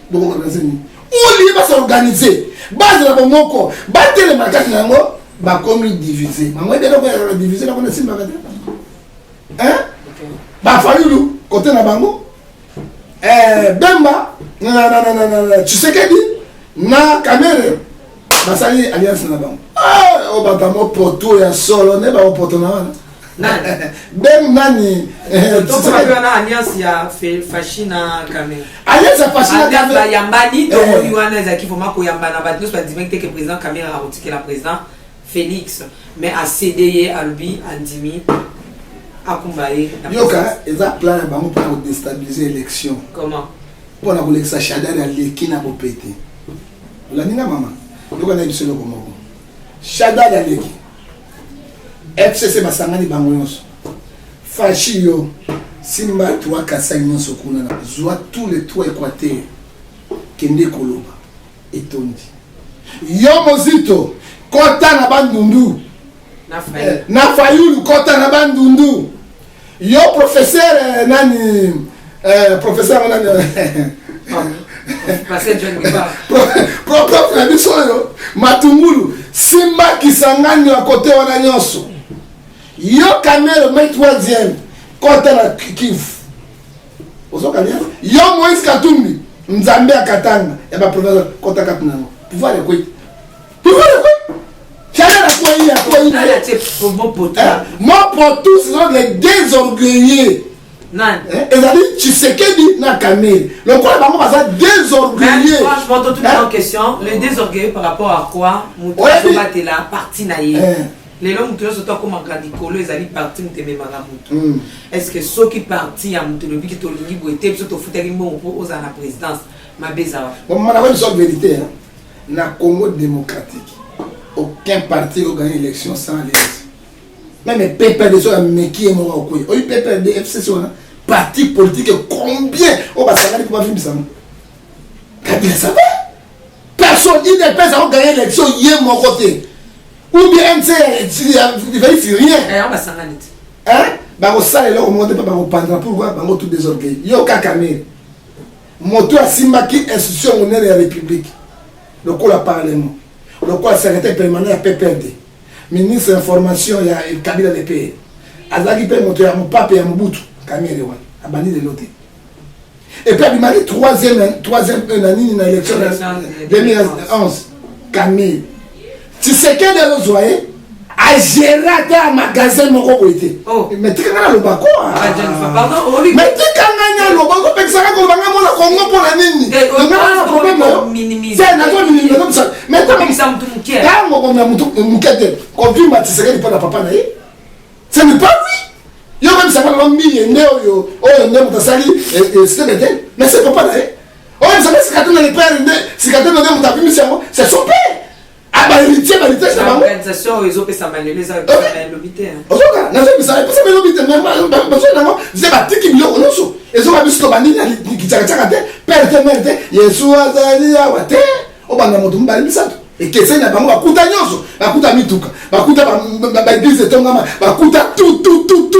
[SPEAKER 2] boko organiser ni oli ba s'organiser base la bomoko batele makati nango ba komi diviser mango de ko diviser na kona simba kati hein ba Fayoulou côté na bango Bemba na Tshisekedi na Kamere basali alliance na bango o batamo poto ya solo ne ba poto na wana Bem nani
[SPEAKER 1] Tshisekedi na alliance ya Fashina Kamere
[SPEAKER 2] alliance ya Fashina Kamere
[SPEAKER 1] yambani to ni wana za kifoma ko yambana ba tous pas dire que président Kamere a retiré la président Félix mais a cédé à lui Andimi
[SPEAKER 2] yoka eza plan ya bango pour déstabiliser l'élection.
[SPEAKER 1] Comment?
[SPEAKER 2] Pour la kolekisa Shadari aleki na kopete. Olaninga mama. Yoka na ibiselo komoko. Shadari aleki. FCC basangani bango nyonso. Fashi yo simba toi Kasai nyonso kuna na zwa tous les trois Équateur kende koloba etondi. Yo mozito kota na bandundu. Na Fayoulou kota na bandundu. Yo professeur nani professeur nani prof na biso yo Matungulu Simba Kisangani à côté wana nyonso yo Kamel mai 3e côté la Kivu ozoka bien yo Moïse Katumbi Nzambe akatanga ya ba professeur côté katunango pouvoir le quoi moi pour tous ce sont les désorgueillés. Et ça dit Tshisekedi na Kamel. Le quoi bango va désorgueillé.
[SPEAKER 1] Franchement toute une question, le désorgueillé par rapport à quoi Moutou là parti naïe. Les longs Moutou sont comme un radicolo, ils allaient partir Moutou Moutou. Est-ce que ceux qui partent à Moutou le qui te libre était plutôt au foutre aux à la présidence ma béza.
[SPEAKER 2] Bon on a une seule vérité na Congo démocratique. Aucun parti n'a gagné l'élection sans alliance. Même les PPRD sont mais qui est mort au couille. Oui, PPRD, FCC, parti politique, combien on va s'arrêter pour faire ça? Kabila savait. Personne, il n'est pas à gagner l'élection, il est mon côté. Ou bien MC, il va dire rien.
[SPEAKER 1] On va s'arrêter.
[SPEAKER 2] Hein? Bah, au salé, là, on monte pas au pendant pour voir, bah, tout désorgueillé. Il y a aucun Kamel. Moto à Simaki, institution honnête de la République. Le coup, la Parlement. Le quoi secrétaire permanent à PPRD, ministre de l'information, il y a Kabila de pays. Azaki peut monter à mon pape et à mon bout, Kamel à Bani de l'autre. Et puis il m'a dit troisième année dans l'élection 2011, Kamel. Tu sais qu'elle est le joyeux, à gérer un magasin mon côté. Mais tu as le bako. Mais tu as le bako, parce que ça va la Congo pour la nini. C'est un minimum. Mais comme ça, quand on a mouquette, confirme à Tshisekedi pour la papa naïe. Ce n'est pas lui. Yo même ça va l'homme mis et néo yo. Oh, néo mutasali et c'était bien. Mais c'est papa naïe. Oh, vous savez ce qu'attend les pères, ce qu'attend les néo mutapimi c'est son père. Ah bah héritier, bah héritier, c'est pas bon.
[SPEAKER 1] L'organisation, ils ont fait ça manuel, les l'obité.
[SPEAKER 2] Ozoka, n'a jamais ça, pas ça l'obité, mais besoin d'avoir, c'est pas tiki million on oso. Ils ont pas vu ce que bani qui tchaka tchaka te, perte merde, Yesu azali awate, obanga moto mbali misato. Et que c'est na bango bakuta nyonso, bakuta mituka, bakuta ba église de Tongama, bakuta tout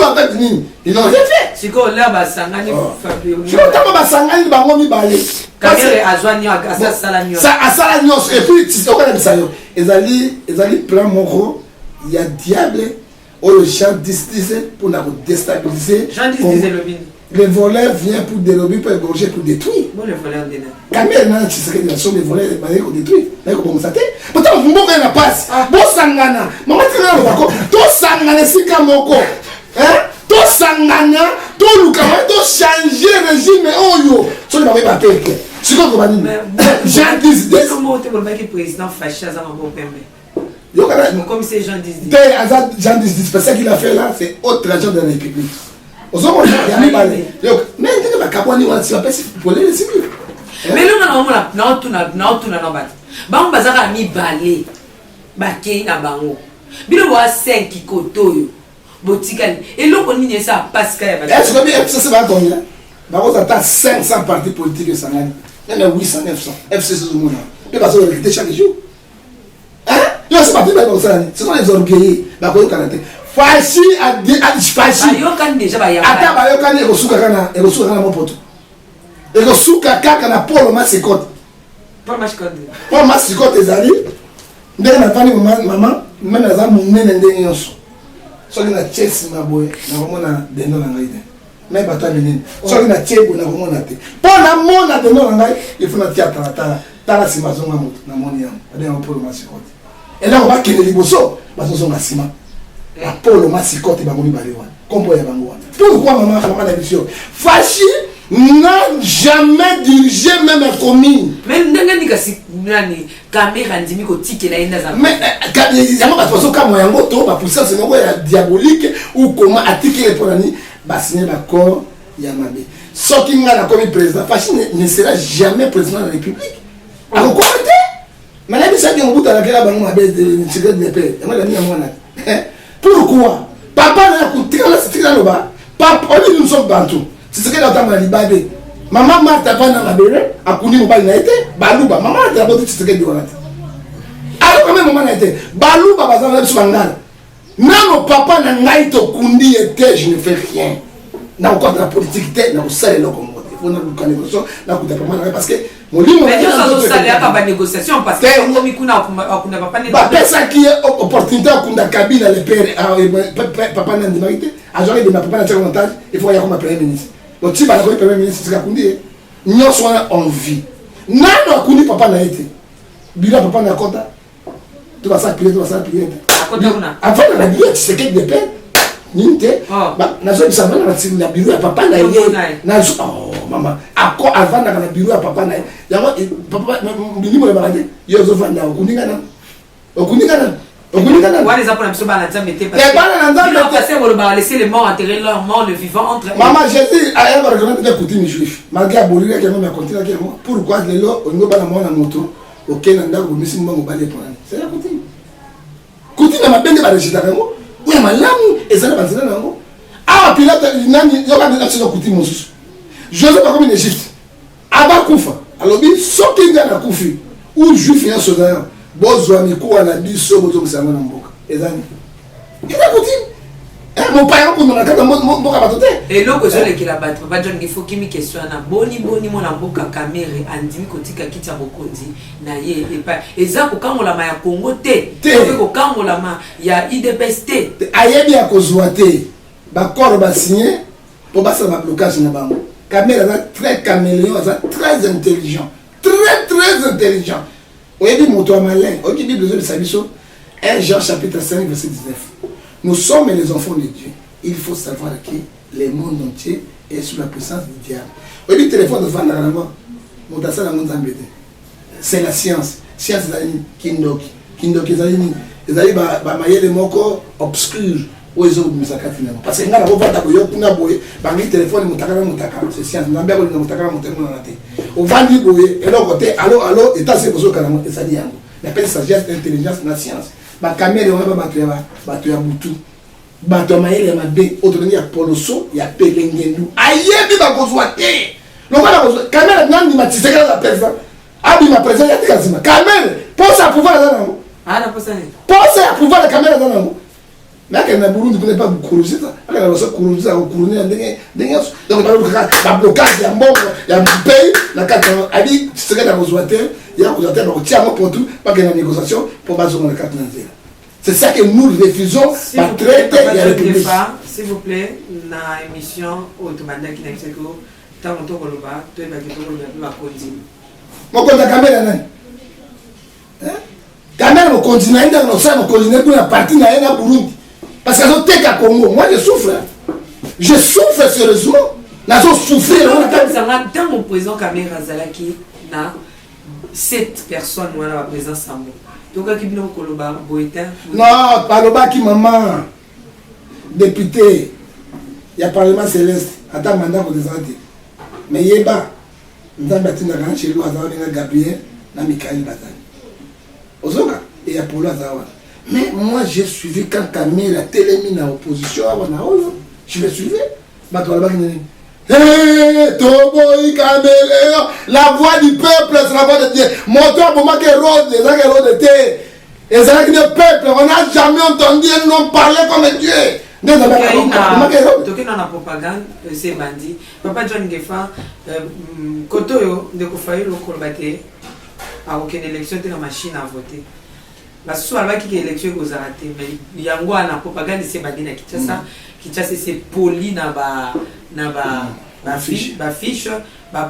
[SPEAKER 2] avec nini. Ils n'ont rien fait.
[SPEAKER 1] C'est quoi là ba sangani Fabio.
[SPEAKER 2] Je t'entends ba sangani bango mi balé.
[SPEAKER 1] Kamel azwani akasa salanyo.
[SPEAKER 2] Ça asalanyo et puis tu sais quoi ça yo. Ezali plan moko, il y a diable ou le Jean 10 pour nous déstabiliser.
[SPEAKER 1] Jean 10 le bin.
[SPEAKER 2] Les voleurs viennent pour dérober, pour égorger, pour détruire.
[SPEAKER 1] Bon, les voleurs dénonce.
[SPEAKER 2] Kamel n'a pas sont les voleurs, ils vont détruire. Ils vont constater. Pourtant, vous m'avez la passe. Bon sangana. Maman, tu n'as pas d'accord. Tout sangana, c'est comme moko. Hein? Tout sangana, tout le camarade, tout changer le régime. Oh yo. Ça, il m'avait pas payé. C'est quoi que vous m'avez dit? Jean 10.
[SPEAKER 1] Comment tu veux que le président fâché à Zambo Pembe? Comme c'est Jean 10.
[SPEAKER 2] Jean 10, c'est ça qu'il a fait là, c'est autre agent de la République. Mais non,
[SPEAKER 1] bango bazaka mi balé bakei na bango bino wa 5 kotoyo botikali eloko nini ça passe kaya ba
[SPEAKER 2] est-ce que FCC va donner bango ça 500 partis politiques sangani même 800 900 FCC tout le monde et parce que recruter chaque jour hein yo c'est pas tout dans ça ce sont les orgueillés ba ko kanate fashi a fashi
[SPEAKER 1] yo kan déjà ba ya
[SPEAKER 2] ata ba yo kan erosuka kana mo poto erosuka kaka na polo masikote Paul Masikote ezali ndenge na tani maman même na munene ndenge nyonso soki na chesi maboye na komona dendo na ngai te mais bata minene soki na chebo na komona te po na mona dendo na ngai il faut na tia tala sima zonga moto na moni yango adena Paul Masikote et là on va kene liboso bazozonga sima na Paul Masikote bango mibale wana kombo ya bango wana pourquoi maman na vision fashi n'a jamais dirigé même un commune.
[SPEAKER 1] Mais nani caméra ndimi ko tike na enda za.
[SPEAKER 2] Mais yama ba tozo ka moyango to ba puissance moko ya diabolique ou comment attiquer pour nani ba signer l'accord yamabe. Soki nga na comme président Fachi ne sera jamais président de la République. Alors quoi te? Mais là bisa bien buta la kela bango mabe de secret de paix. Yama la ni amwana. Pourquoi? Papa na kutika la sitika loba. Papa on nous sommes bantu. C'est ce que l'entend dans l'Ibabé. Maman Martha va dans la belle, a connu au bain été, Balouba, maman a d'abord dit ce que tu as dit. Alors, quand même, maman a été, Balouba va dans le Swangal. Même papa n'a pas été kundi était, je ne fais rien. na encore de la politique te na kusala eloko moko te fo na luka négociation na kuta papa parce que
[SPEAKER 1] mais yo ça ça ya ka négociation parce que ngomi kuna papa ne
[SPEAKER 2] ba pesa qui est opportunité kunda Kabila le père papa na ndimite ajore de ma papa na tchaka montage il faut ya comme premier ministre donc si ba ko premier ministre sika kundi nyonso wana on vit nano akundi papa na été bila papa na kota tu vas ça prier
[SPEAKER 1] akota kuna
[SPEAKER 2] avant na bila c'est que de paix ninte ba nazo bisava na bureau ya papa na ye na oh mama ako avant na bureau ya papa na ye yango papa mbili mo le barade yo zo vanda okuningana
[SPEAKER 1] ouais les apôtres absolument la dame était parce que passé pour le laisser les morts enterrer leurs morts le vivant entre
[SPEAKER 2] maman Jésus a un reconnaître des coutumes juifs malgré abolir que même continuer que pourquoi les lo on go bana mona moto auquel on a go misi mo balé pour c'est la coutume ma bende ba rejita ngo ya malamu ezana bazana nango awa Pilate nani yoka na tsino coutume mosusu Joseph comme en Égypte aba kufa alobi soki ngana kufi ou juif ya soda bozwa mikuwa na biso bozo kusanga na mboka ezani eza coutume mon père ko na kaka mboka batote
[SPEAKER 1] et loko zo lekila bato papa John il faut kimi question na boni mona mboka kamere andimi kotika kiti ya bokonzi na ye et pas eza ko kangola ma ya Congo te ko kangola ma ya IDPS te
[SPEAKER 2] ayebi ya kozwa te ba corps ba signé pour ba ça ba blocage na bango kamere eza très caméléon eza très intelligent très intelligent oyebi moto ya malin oyebi bible de Sabiso 1 Jean chapitre 5 verset 19. Nous sommes les enfants de Dieu. Il faut savoir que le monde entier est sous la puissance du diable. Le téléphone de Van Arama, c'est la science. Science est Kindoki. Kindoki est les moko obscur. Parce que nous avons un téléphone, c'est science. Nous avons un allô, et c'est pour ça que nous appelle sagesse, intelligence, la science. Ba caméra on va battre ya mutu bato maele ma be autonomie ya poloso ya pelengendu ayebi ba kozwa te lokala kozwa caméra nani matiseka la pesa abi ma présence ya tikazima caméra posa pouvoir za nango
[SPEAKER 1] na posa ni
[SPEAKER 2] posa ya pouvoir la caméra za nango mais que na Burundi peut pas kuruza ala na so kuruza ko kuruni ndenge donc ba blocage ya mbongo ya pays na kata abi tiseka na kozwa te ya kozwa te ko tia mo potu pas que la négociation pour baser na kata na zela. C'est ça que nous refusons par traite et la République.
[SPEAKER 1] S'il vous plaît, na émission automanda qui n'existe que tant on tourne le bas, toi et ma question on va continuer.
[SPEAKER 2] Mon compte à caméra nan. Caméra mon continent inda no sa mon continent pour la partie na ena Burundi. Parce que je t'ai qu'à Congo, moi je souffre. Je souffre sérieusement. N'a pas souffrir.
[SPEAKER 1] Dans mon président Caméra Zalaki na 7 personnes ou la présence en moi. Donc,
[SPEAKER 2] non, Paloba qui maman, député, il y a Parlement Céleste, attends mandat pour des années. Mais il y a nous avons battu dans chez lui, Gabriel, dans Michael Batani. Ozoka, et il y a Polo Azawa. Mais moi, j'ai suivi quand Camille a téléminé à l'opposition, je l'ai suivi. Toboy Caméléon, la voix du peuple, c'est la voix de Dieu. Moteur pour moi qui est rose, les gens qui rose de thé. Et c'est avec le peuple, on n'a jamais entendu un homme parler comme Dieu.
[SPEAKER 1] Donc, dans la propagande, c'est bandit. Papa John Gefa, Kotoyo, de Kofayo, le Kolbate, a aucune élection, tu as une machine à voter. La soirée qui est élection, vous avez raté. Mais il y a une propagande, c'est bandit à Kinshasa. Kinshasa, c'est poli na ba fiche,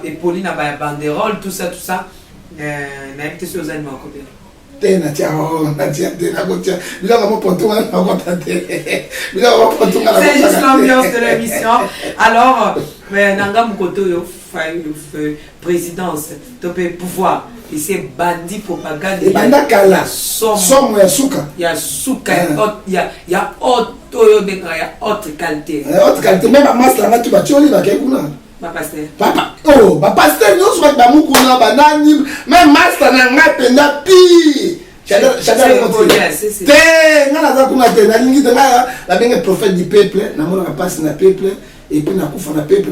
[SPEAKER 1] et poli na ba banderole, tout ça. N'invite sur aux animaux copier.
[SPEAKER 2] C'est
[SPEAKER 1] juste l'ambiance de l'émission. Alors, Nanga Mukoto, présidence, topé pouvoir, et c'est bandit propagande.
[SPEAKER 2] Et bandakala, somme ya souka.
[SPEAKER 1] Il y a souka, il y a autre qualité.
[SPEAKER 2] Autre qualité, même à master, là tu vas tuer les kuna. Papa, oh, pasteur, nous sommes dans Mukuna, banani, même master n'a pas pena pi. J'adore c'est la prophète du peuple, n'a pas passé na peuple. Et puis, on a peuple,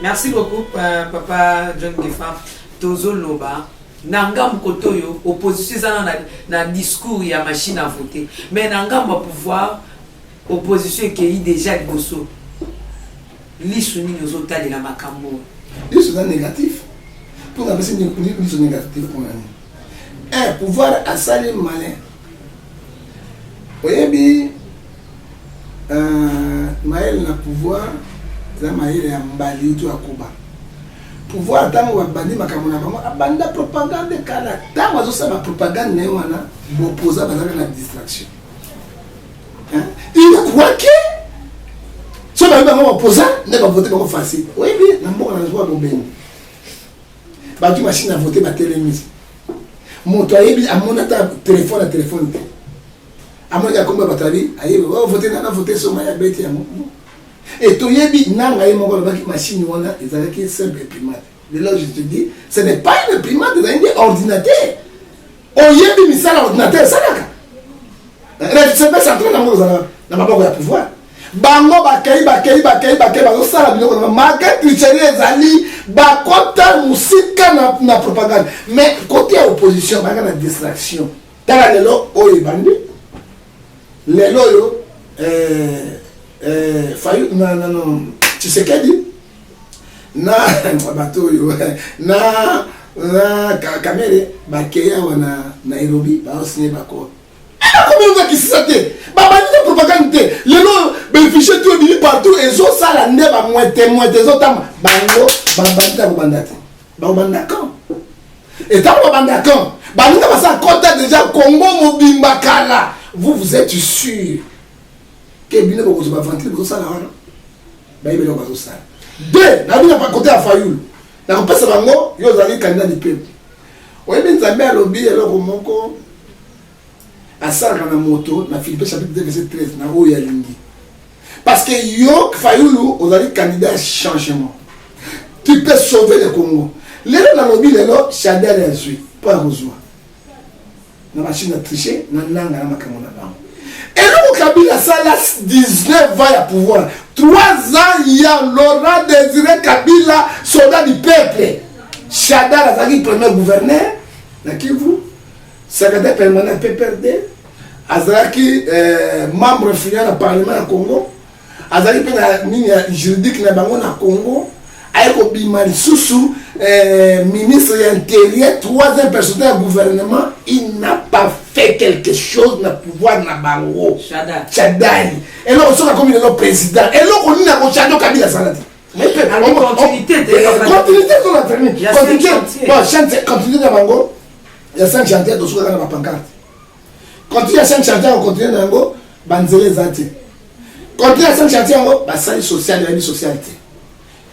[SPEAKER 1] merci beaucoup, Papa John Gefa. Tozo Loba, Nangam kotoyo opposition na discours ya machine à voter mais nangam va pouvoir opposition qui est déjà gosso lisuni nous de la makambo
[SPEAKER 2] lisuni négatif pour la personne lisuni négatif pour un pouvoir à salir malin oyebi maël na pouvoir za maël ya mbali tu akoba pouvoir tango babandi makambo na bango abanda propagande kala tango azosala propagande na ye wana bopoza bazalaka na distraction il croit que so bayebi bango bapoza nde bavote bango facile oyebi na mboka na zwa bobeni baki machine à voter batelemisi moto ayebi amona ta telefone na telefone te amoni akomba batabi ayebi voter na voter soma ya beti ya moto. Et tu yebi nanga ye moko lobaki machine wana ezalaki simple imprimante. De là je te dis, ce n'est pas une imprimante, c'est un ordinateur. Oyebi misala ordinateur salaka. C'est pas central na maboko ya pouvoir. Bango bakei bazo sala biloko na market tricherie ezali bakota musika na propagande. Mais côté opposition banga na distraction. Tala lelo oyo bandi. Lelo yo Fayou non Tshisekedi na bato yo na Kamere bakeya wana Nairobi ba signé bako comment on va qui s'attend ba ba propagande lelo bénéficier tout bi partout et zo sala nde ba moite zo tam bango ba banda ko bandate ba bandakon et tant ba bandakon ba nda ba sa kota déjà Congo mobimba kala vous êtes sûr que bien beaucoup de ventile pour ça là bah il est là pour ça deux na bien pas côté à Fayoul na ko pesa bango yo zali candidat du peuple oye bien Nzambe alobi eloko moko asala na moto na Philippe chapitre 2 verset 13 na oyo ya lingi parce que yo Fayoul ozali candidat changement tu peux sauver le Congo lelo na lobi lelo Chadel a joué pas rejoindre na machine à tricher na nanga na makambo na bango. Et là, Kabila, ça a 19 ans à pouvoir. 3 ans, il y a Laurent Désiré Kabila, soldat du peuple. Chada, Azaki, premier gouverneur, Nakivu, secrétaire permanent PPRD, Azaki, membre influent du Parlement du Congo, Azaki, juridique dans le Congo, Aïko Bimari Soussou, ministre de l'Intérieur, 3e personnel du gouvernement, il n'a pas fait quelque chose dans le pouvoir de Bango. Chadai. Et là, on sera comme le président. Et là, on a un Chadai Kabila Salati. Continuité, on a terminé. Continuité dans Bango. Il y a 5 chantiers de la pancarte. Continue à 5 chantiers, on continue dans Bango, Banzele Zati. Continue à 5 chantiers, on va salir social, la vie socialité.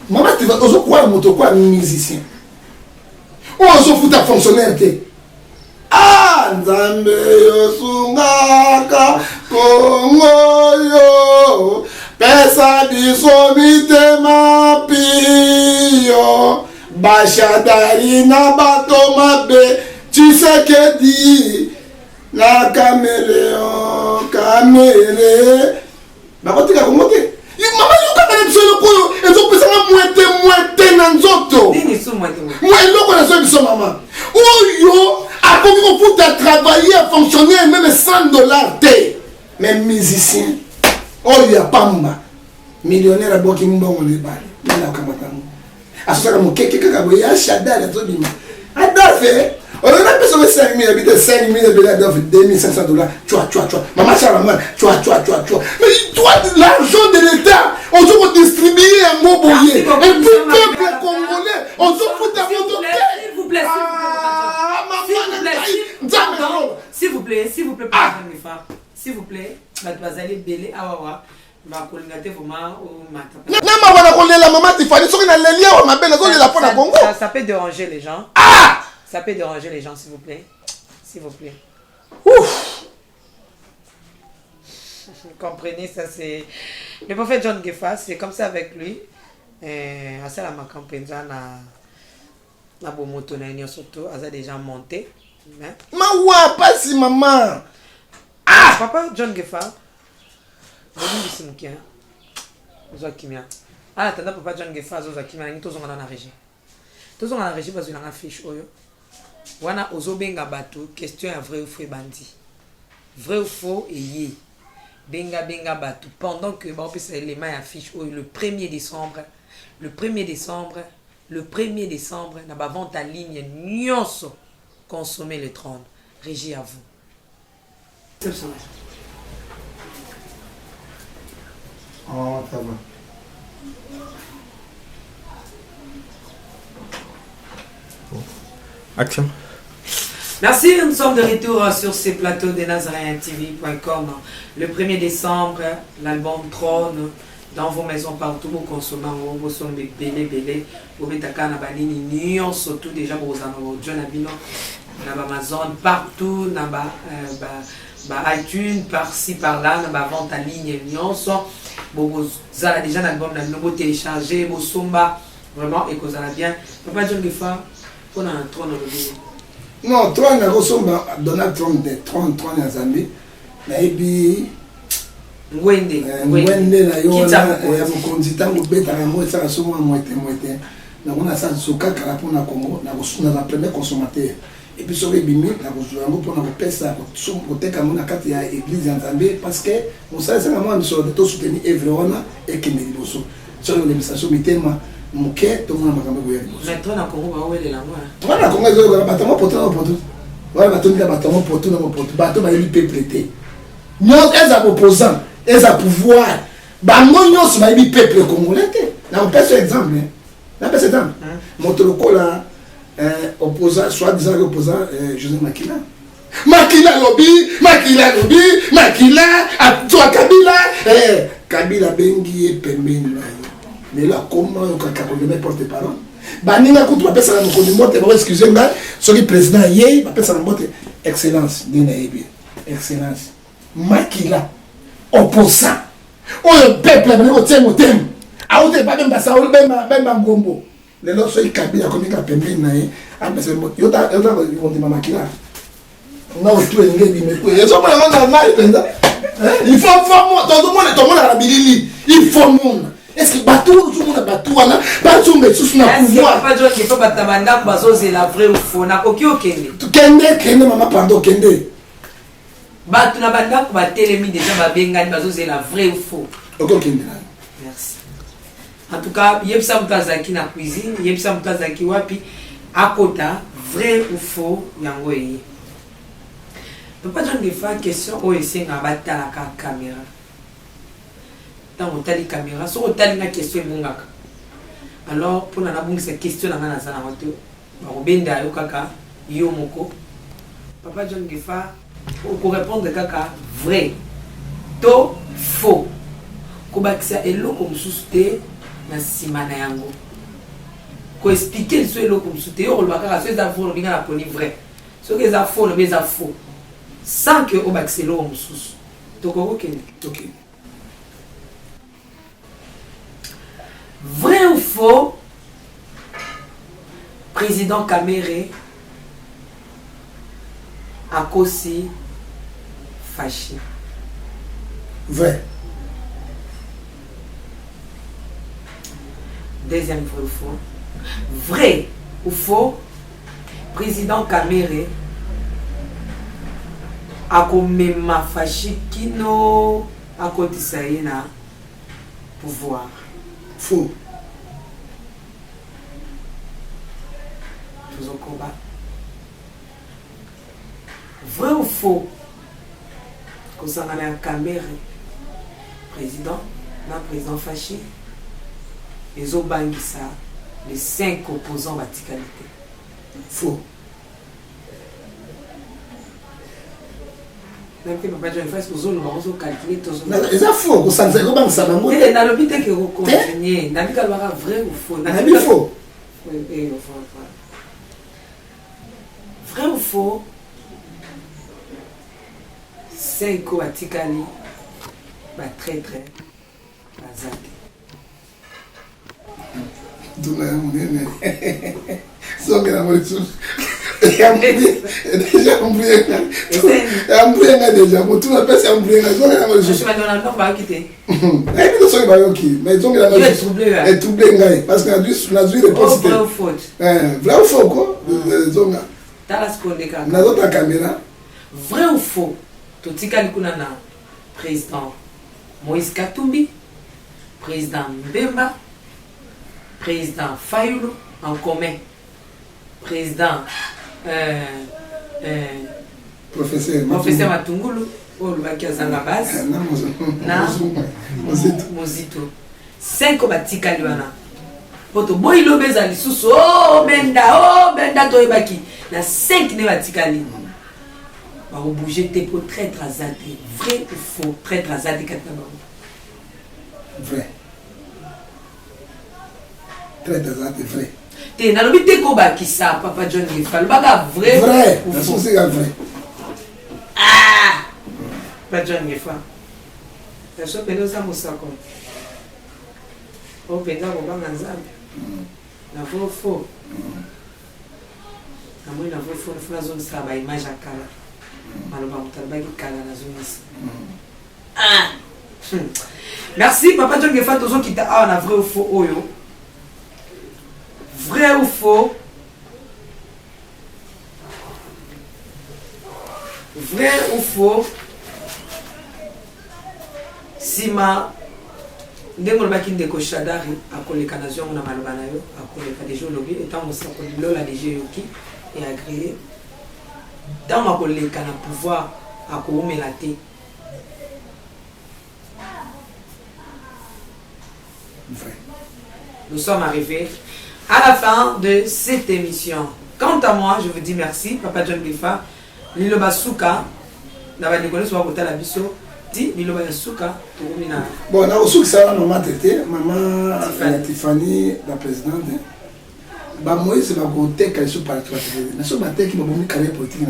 [SPEAKER 2] Maman, tu vas toujours croire moto quoi musicien. Ou on se fout à fonctionnaire. Ah, Nzambe yosungaka Kongo yo pesa biso mitema piyo bashadari na bato mabe Tshisekedi na kameleon kamele bakotika Kongo te. Maman yoka na biso lokoyo ezopesa na mwete na nzoto.
[SPEAKER 1] Nini so mwete?
[SPEAKER 2] Moi loko na so biso maman. Oyo a commis pour travailler, à fonctionner même $100 té. Mais musicien. Oyo ya pamba. Millionnaire a boki mbongo le bali. Nala kamatamu. Asosaka mo keke kaka boya Chada la tobima. Adafe. On a besoin de 5 000 habitants, 5 000 habitants, $2,500. Tchoua. Maman Charlemagne, tchoua. Mais toi, l'argent de l'État, on doit distribuer un mot bourrier. Et puis, peuple congolais, on se fout d'un moto.
[SPEAKER 1] S'il vous plaît, s'il vous plaît, s'il vous plaît, Bazali Belé, Awawa. Ça peut déranger les gens. Ça peut déranger les gens, s'il vous plaît. S'il vous plaît. Ouf. Vous comprenez, ça c'est... Le prophète John Gefa, c'est comme ça avec lui. À ça, ma campagne, na bomoto na nyo surtout, a déjà monté.
[SPEAKER 2] Mawa, pas si maman.
[SPEAKER 1] Ah! Papa John Gefa. Ah, t'as papa John Gefa, Zozakimia, ni tozonga na régie. Tozonga na régie parce que na fiche oyo. wana ozobenga bato question ya vrai ou faux bandi vrai ou faux et benga bato pendant que ba opesa élément ya fiche le 1er décembre na ba vente en ligne nyonso consommer le 30 régie à vous.
[SPEAKER 2] Oh, ça va.
[SPEAKER 5] Action.
[SPEAKER 1] Merci, nous sommes de retour sur ces plateaux de NazarienTV.com. Le 1er décembre, l'album Trône dans vos maisons partout, vous consommez, vous sommes belé, vous mettez à la banine, surtout déjà vous en John Abino, Amazon, partout, iTunes, par-ci, par-là, vente en ligne, vous avez déjà l'album, vous téléchargé, vous somba, vraiment, et que vous allez bien. Papa John Gefa, on a un trône dans le pays.
[SPEAKER 2] Non, trône, Donald Trump, des trône à Zambie, mais puis.
[SPEAKER 1] Ngwende
[SPEAKER 2] na yo ya mokonzi tango betaka yango esala so mwa moite nango nasala soka kala mpona Congo na ba premier consommateur et puis soki ebimi na kozwa yango mpona kopesa koteka yango na kati ya église ya Nzambe parce que mosala esanga mwa misolo to soutenir evre wana ekende liboso soki olemisa so mitema moke tomona makambo ekoya liboso
[SPEAKER 1] mais to na Congo baowelela ngo
[SPEAKER 2] to na Congo ezoyoka bato mo poto wana batondika bato mo poto na mopoto bato bayebi peuple te nyonso eza opposant eza pouvoir bango nyonso bayebi peuple congolais te na opesa exemple moto lokola opposant soi-disant opposant Joseph Makila atwa Kabila bengi ye pembeni na yo mais là comment okaka koleme porte-parole baninga kutu bapesaka mokonzi mbote bao excuse nga soki président yei bapesaka mbote excellence ndenge nayebi excellence Makila opposant oyo peuple bana kotia motema aute ba bemba sa bemba ngombo lelo so Kabila komika pembeni na ye apesa yota kondima Makila na otu engedi meko yeso mona ngana mai penza il faut tout le monde a la bilili il faut monde est-ce que bateau tout le monde bateau wana bateau mais sous na pouvoir
[SPEAKER 1] pas dire qu'il faut batamanda bazo c'est la vraie ou faux na koki
[SPEAKER 2] kende mama pardon kende
[SPEAKER 1] batu na banda ko batelemi déjà babengani bazo c'est la vraie ou faux
[SPEAKER 2] okokende
[SPEAKER 1] merci en tout cas yebisa mutazaki na cuisine yebisa mutazaki wapi akota vrai ou faux yango yi Papa John Gefa question o esenga batala ka caméra tant on tali caméra so tali na question bungaka alors pour na bungisa question na ngana sana wato ba obenda yo kaka yo moko Papa John Gefa pour répondre kaka vrai to faux ko bakisa eloko mususte na simana yango ko expliquer so eloko mususte yo lo bakaka so za faux binga na poni vrai so que za faux le za faux sans que au baxelo on sous toko ok vrai ou faux président Kamere a aussi fâché
[SPEAKER 2] vrai
[SPEAKER 1] deuxième vrai ou faux vrai ou faux président Kamere akomema fashi kino akotisa ye na pouvoir
[SPEAKER 2] faux
[SPEAKER 1] tozokoba vrai ou faux kosangana ya Kamere président na président fashi ezobangisa les 5 opposants batikalité
[SPEAKER 2] faux eza faux kosanza ekobangisa bango te
[SPEAKER 1] nalobi te ke kocontinue nabika lobaka vrai ou faux
[SPEAKER 2] nabi faux
[SPEAKER 1] vrai ou faux 5 batikali batraître baza te
[SPEAKER 2] duna ya monene songela mo lisusu déjà ambouyenga déjà motu na pesa ambouyenga zongela mo lisusu ebi soki bayoki mais zongela mo lisusu etrouble ngai parce que na zwi réponse te vrai ou faux ko zonga
[SPEAKER 1] Talas Kondeka.
[SPEAKER 2] Dans ta caméra.
[SPEAKER 1] Vrai ou faux? Totika Likunana, président Moïse Katumbi, président Mbemba, président Fayoulou en commun, président professeur Matungulu, Olubaki Azanga base, na Mozito. 5 batika liwana. Poto boy lobeza lisusu oh benda to ebaki. Na 5 ne batika li. Ba bouger tes pour très azate. Vrai ou faux? Très azate katana.
[SPEAKER 2] Vrai. Très azate vrai.
[SPEAKER 1] Te na lobi te ko baki sa papa John Gefa. Le baga vrai.
[SPEAKER 2] Vrai. Na so c'est vrai.
[SPEAKER 1] Ah. Papa John Gefa. Ta so pelo sa musako. O penda ko banga nzambe. Na faux. Na moi na faux na zone sa ba image akala. Maloba mutabaki kala na zone sa. Ah. Merci papa John Gefa tozo kita a na vrai ou faux oyo. Vrai ou faux? Vrai ou faux? Sima ndenge baki ndeko Shadari akoleka na zongo na maloba na yo akoleka déjà lobi étant mosa ko lola déjà yoki et agréé dans ma koleka na pouvoir akoumela te. Nous sommes arrivés à la fin de cette émission. Quant à moi, je vous dis merci Papa John Gefa Lilo Basuka na ba déconner soit côté la biso.
[SPEAKER 2] Bon, on a aussi ça, maman Tété, maman Tiffany, la présidente. Bah, moi, c'est ma côté qu'elle soit par toi. Mais c'est ma tête qui m'a mis carré politique.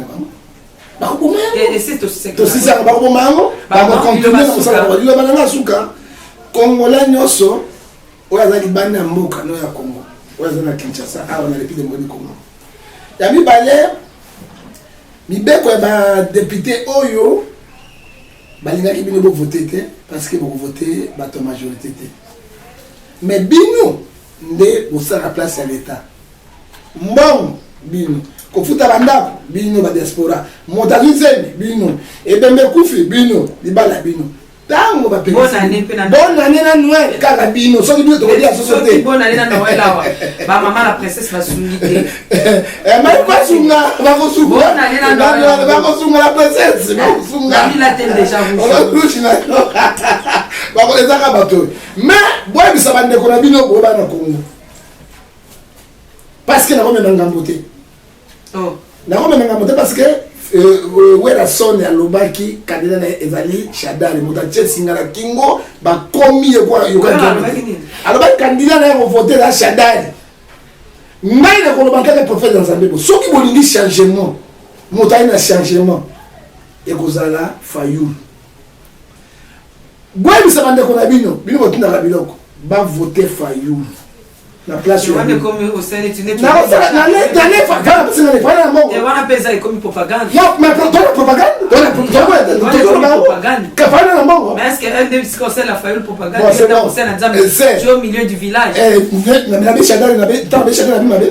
[SPEAKER 2] Et c'est aussi ça, bah, bon, maman, bah, continuer comme ça. Il va dans Suka. Congolais, Nyoso, ou à la Libane, Mboka, no ya Congo, ou à la Kinshasa, ah, on a les pieds de Moni Congo. Yami Balé, mi beko ba député Oyo. Balingaki bino bo voter parce que vous votez bato majorité té. Mais bino ndé bo sa la place à l'état. Mbong bino ko futa banda bino ba diaspora. Motazuzen bino et bembe kufi bino libala bino. Tango ba
[SPEAKER 1] bonne année pena.
[SPEAKER 2] Bonne année na Noël kaka bino so bino to dia société.
[SPEAKER 1] Bonne année na Noël là. Ba maman la princesse va s'uniter.
[SPEAKER 2] Mais pas sunga ba ko sunga.
[SPEAKER 1] Bonne année na Noël.
[SPEAKER 2] Ba ko sunga la princesse. Ba ko sunga.
[SPEAKER 1] Il a tel déjà vous.
[SPEAKER 2] Ba ko ezaka bato. Mais boy bisa bande ko na bino ko ba na Congo. Parce que na ko mena ngamboté.
[SPEAKER 1] Oh.
[SPEAKER 2] Na ko mena ngamboté parce que wera son ya lobaki kadina na ezali Shadari motache singala kingo ba komi kwa yoka. Alors ba candidat na ko voter la Shadari. Mais le colombiens le prophète dans un bébo. Ceux qui veulent changement, montagne na changement. Et Gozala Fayoul. Boy bisa bande ko na bino botina ka biloko. Ba voter Fayoul. La place
[SPEAKER 1] tu vois comme au sein tu n'es
[SPEAKER 2] pas. Non, ça na le fa kana parce que pas na mongo.
[SPEAKER 1] Et on appelle ça comme propagande.
[SPEAKER 2] Non, mais propagande.
[SPEAKER 1] Propagande.
[SPEAKER 2] Kafana na mongo.
[SPEAKER 1] Mais est-ce que un des conseils la Fayoul propagande
[SPEAKER 2] c'est
[SPEAKER 1] dans scène à Zambie. Tu es au milieu du village.
[SPEAKER 2] Na be Shadari na be, tant be Shadari na be.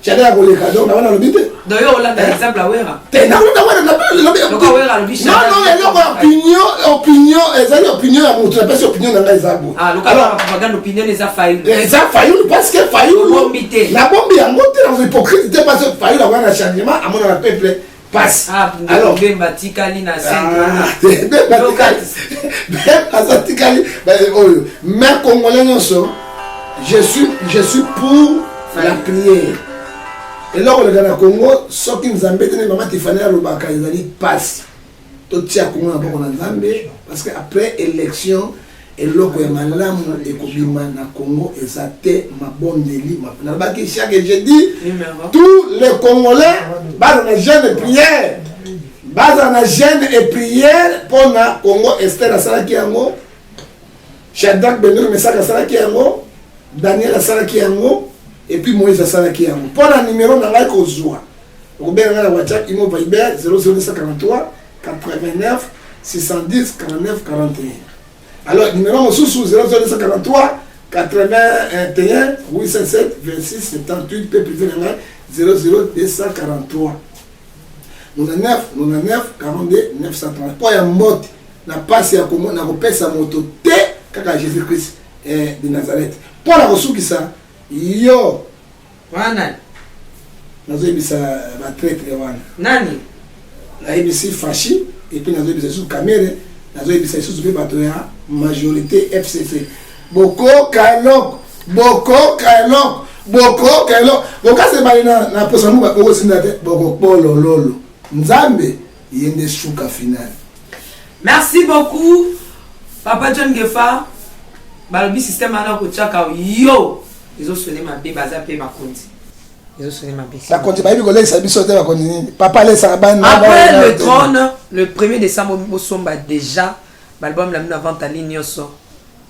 [SPEAKER 2] Shadari ko le cadeau na wana lobite.
[SPEAKER 1] D'ailleurs on l'a par exemple à Wera.
[SPEAKER 2] Te na wana na be.
[SPEAKER 1] Donc Wera lobi Shadari.
[SPEAKER 2] Non, opinion, ezali opinion ya mutu, pas opinion na ngaizabu.
[SPEAKER 1] Ah, le alors propagande opinion les a Fayoul.
[SPEAKER 2] Les a Fayoul parce que Fayoul la bombe ya ngote na hypocrite parce que Fayoul a wana changement à mon peuple passe.
[SPEAKER 1] Ah, alors Bemba Tikali na
[SPEAKER 2] Senga. Bemba Tikali, mais congolais non so. Je suis pour la prière. Et là, le Ghana Congo, ce qui nous embête, c'est que maman Tiffany Lobaka, ils ont dit passe. Tout ça, Congo n'a pas qu'on a zambé, parce qu'après l'élection, et là, quand il y a malamu et Kobima na Congo, et ça t'est ma bonne délit. Chaque jeudi, tous les Congolais, basent en jeûne et prière. Basent en jeûne et prière pour na Congo, Esther Asaraki Yango, Shadrach Benur Messaka Asaraki Yango, Daniel Asaraki Yango, et puis Moïse Asaraki Yango. Pour le numéro, on a Kozua. Vous pouvez regarder WhatsApp, Imo Viber 00243 89 610 49 41. Alors, numéro sous 00243 81 807 26 78 P privé 00243 99 42 930 pour ya mbote na passe ya komona kopesa moto te kaka Jésus Christ de Nazareth pour la kosukisa yo
[SPEAKER 1] wana
[SPEAKER 2] nazoyebisa ba traître wana
[SPEAKER 1] nani
[SPEAKER 2] nayebisi fashi et puis nazoyebisa sous caméra nazoyebisa sous pe bato ya majorité FCC boko kalok bokase bali na posa mu bako sinda te boko polo lolo nzambe yende suka final.
[SPEAKER 1] Merci beaucoup Papa John Gefa balobi système ana ko tchaka yo ils ont sonné ma bé baza pe makonzi ils ont sonné ma bé
[SPEAKER 2] la konti ba biko lesa biso te ba konti papa lesa ban
[SPEAKER 1] après le trône le 1er décembre bosomba déjà l'album la vente en ligne nyonso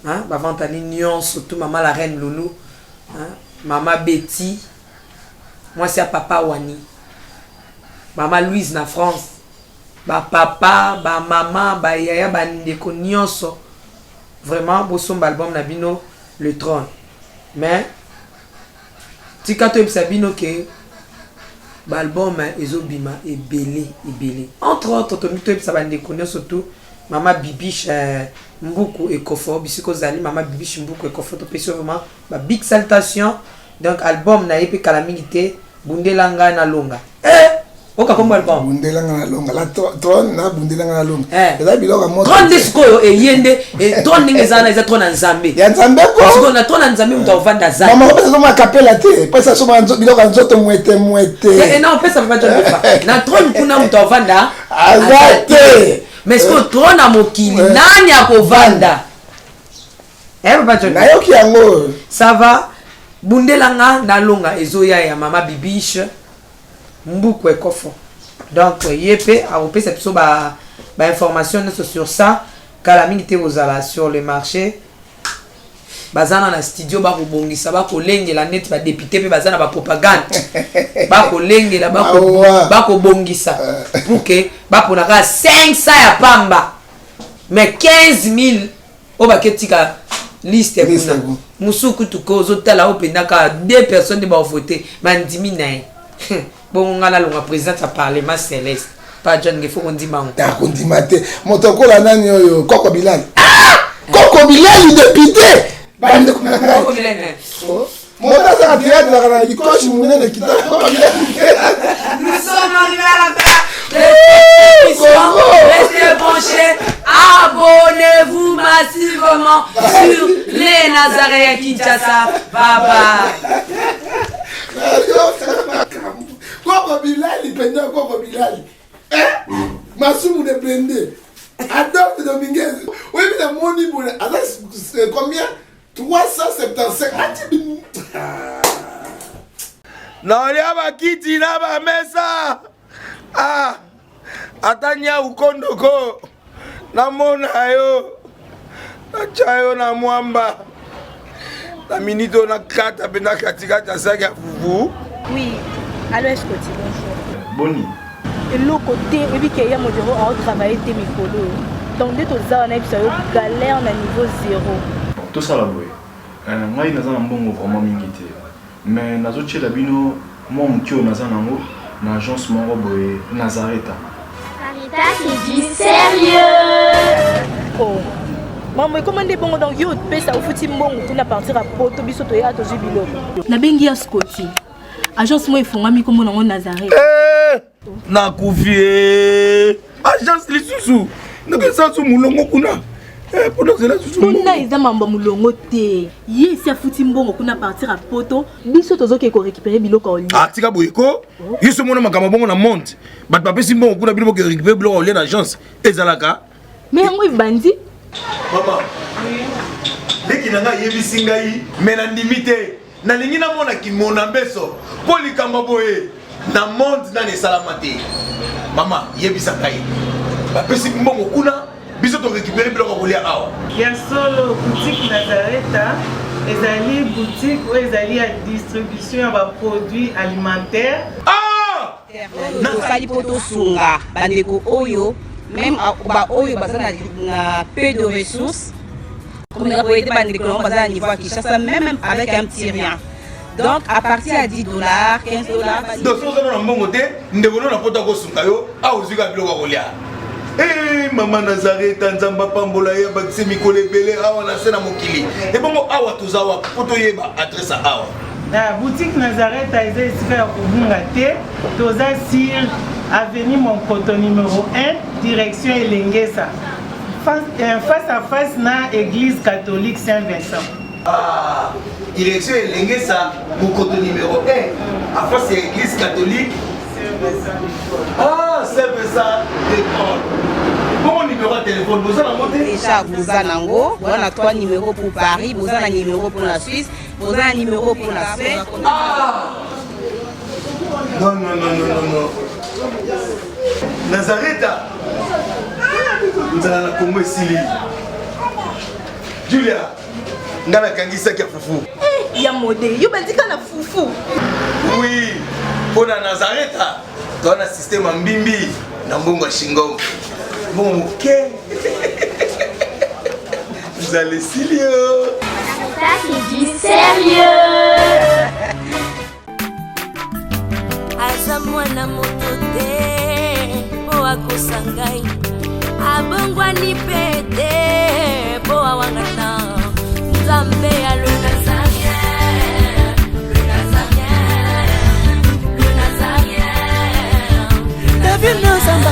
[SPEAKER 1] hein ba vente en ligne nyonso tout maman la reine Loulou hein maman Betty moi c'est à papa Wani maman Louise na France ba papa ba maman ba yaya ba ndeko nyonso vraiment bosomba album na bino le trône mais tikato ebisabino ke ba album ezobima ebele entre autres tomito ebisaba ndeko nyonso tout Mama Bibiche Mbuku Ekofo bisiko zali Mama Bibiche Mbuku Ekofo to pesi vraiment ba big salutation donc album na yepe calamité bundelanga na longa oka kombo album
[SPEAKER 2] bundelanga na longa la trône na bundelanga na longa eza biloko moto
[SPEAKER 1] trône disco eyende et trône ningezana eza trône nzambe
[SPEAKER 2] ya nzambe ko
[SPEAKER 1] parce na trône nzambe mutavanda za
[SPEAKER 2] mama pesa soma kapela te pesa soma biloko nzoto mwete
[SPEAKER 1] et non pesa pas John Gefa na trône kuna mutavanda
[SPEAKER 2] azate
[SPEAKER 1] mais est-ce que trône à mokili nani akovanda Papa John
[SPEAKER 2] na yoki yango
[SPEAKER 1] ça va bundelanga na longa ezoya ya Mama Bibiche Mbuku Ekofo donc yepe a opesa biso ba information sur ça calamité ozala sur le marché bazana na studio ba kobongisa ba kolengela net ba député pe bazana ba propagande ba kolengela ba kobongisa pour que ba ponaka 500 ya pamba mais 15000 obaketika liste kuna musuku tuko zotala opendaka 2 personnes ba voter mandimi nae bon ngala longa président a parlement céleste pas John Gefa kondima
[SPEAKER 2] ta kondima te motokola nani oyo Koko Bilal Koko Bilal député bande ko Koko Bilal mota sa théâtre la kana dikoshi munene kitoko
[SPEAKER 1] nous sommes arrivés à la fin de l'émission restez branchés abonnez-vous massivement sur les Nazaréens Kinshasa bye
[SPEAKER 2] Koko Bilal penda Koko Bilal Masumu de Blende Adolphe Dominguez oui mais la moni pour combien 375
[SPEAKER 5] naolia bakiti na bamesa atanya ukondoko namona yo nachayo na mwamba na minito na kata pena katikata saki ya fufu.
[SPEAKER 6] Oui, alors est-ce que tu bonjour
[SPEAKER 7] Boni
[SPEAKER 6] et le côté et puis qu'il y a mon bureau à travailler tes micros donc dès que ça on a galère na niveau 0
[SPEAKER 7] tout ça la boy ngai naza na mbongo vraiment mingi te mais nazotiela bino mwa mokio naza nango na agence moko boye Nazareta
[SPEAKER 8] Caritas c'est du sérieux.
[SPEAKER 6] Oh maman comment des bongo donc yo pesa ufuti mbongo kuna partir à poto biso to ya to jibilo na bengi ya Scotty agence moi ifongami comme nango Nazareta
[SPEAKER 5] na kufie agence lisusu nakesa su mulongo kuna pour cela
[SPEAKER 6] kuna eza mamba mulongo te yesi afuti mbongo kuna partir à poto biso tozoke ko récupérer biloko oli
[SPEAKER 5] tika boyeko yiso mona makamba bongo na monte bat papesi mbongo kuna biloko ko récupérer biloko oli na agence ezalaka
[SPEAKER 6] mais yango ibandi
[SPEAKER 5] mama leki nanga yebisi ngai mais na ndimite na lingi na mona kimona mbeso polikamba boye na monde na nesalama te mama yebisa ngai bapesi mbongo kuna biso to récupérer biloko kolia awa
[SPEAKER 9] ya solo boutique Nazareta ezali boutique ou ezali ya distribution ya ba produits alimentaires
[SPEAKER 10] nakosali po tosunga bandeko oyo même ba oyo baza na peu de ressources comme na koyede bandeko baza na niveau ya Kinshasa même avec un petit rien Donc à partir à 10 $, 15 $.
[SPEAKER 5] Donc si vous avez un bon côté, nous devons nous apporter au Sunkayo, à Ozuga Bilogolia. Eh, Maman Nazareth, Tanzamba Pambola, Bakse Mikole Bele, Awa Nasena Mokili. Et bon, Awa Tuzawa, Potoyeba, adresse à Awa.
[SPEAKER 9] La boutique Nazareth a été ici à Kubungate, Toza sur avenue Monkoto numéro 1, direction Elengesa. Face à face na église catholique Saint-Vincent.
[SPEAKER 5] Ah, direction Elengesa, Monkoto numéro 1, à face à l'église catholique. Ah, Saint-Vincent d'école. Bon numéro de téléphone, vous avez monté
[SPEAKER 10] déjà, vous avez on a 3 numéros pour Paris, vous avez un numéro pour la Suisse, vous avez un numéro pour la Suède.
[SPEAKER 5] Ah non. Nazareth, vous allez la Congo Sili. Julia, ngana kangisa kia fufu.
[SPEAKER 6] Eh, ya modé, yo bandika na fufu.
[SPEAKER 5] Oui, pour la Nazareth, tu as un système en bimbi, na mbongo shingo. Bon, ok. Vous allez sérieux.
[SPEAKER 8] Ça c'est du sérieux.
[SPEAKER 12] Aza mwana moto te po akosangai abongwani pete po awangana Nzambe ya le Nazarien, le Nazarien, le Nazarien. David Nzamba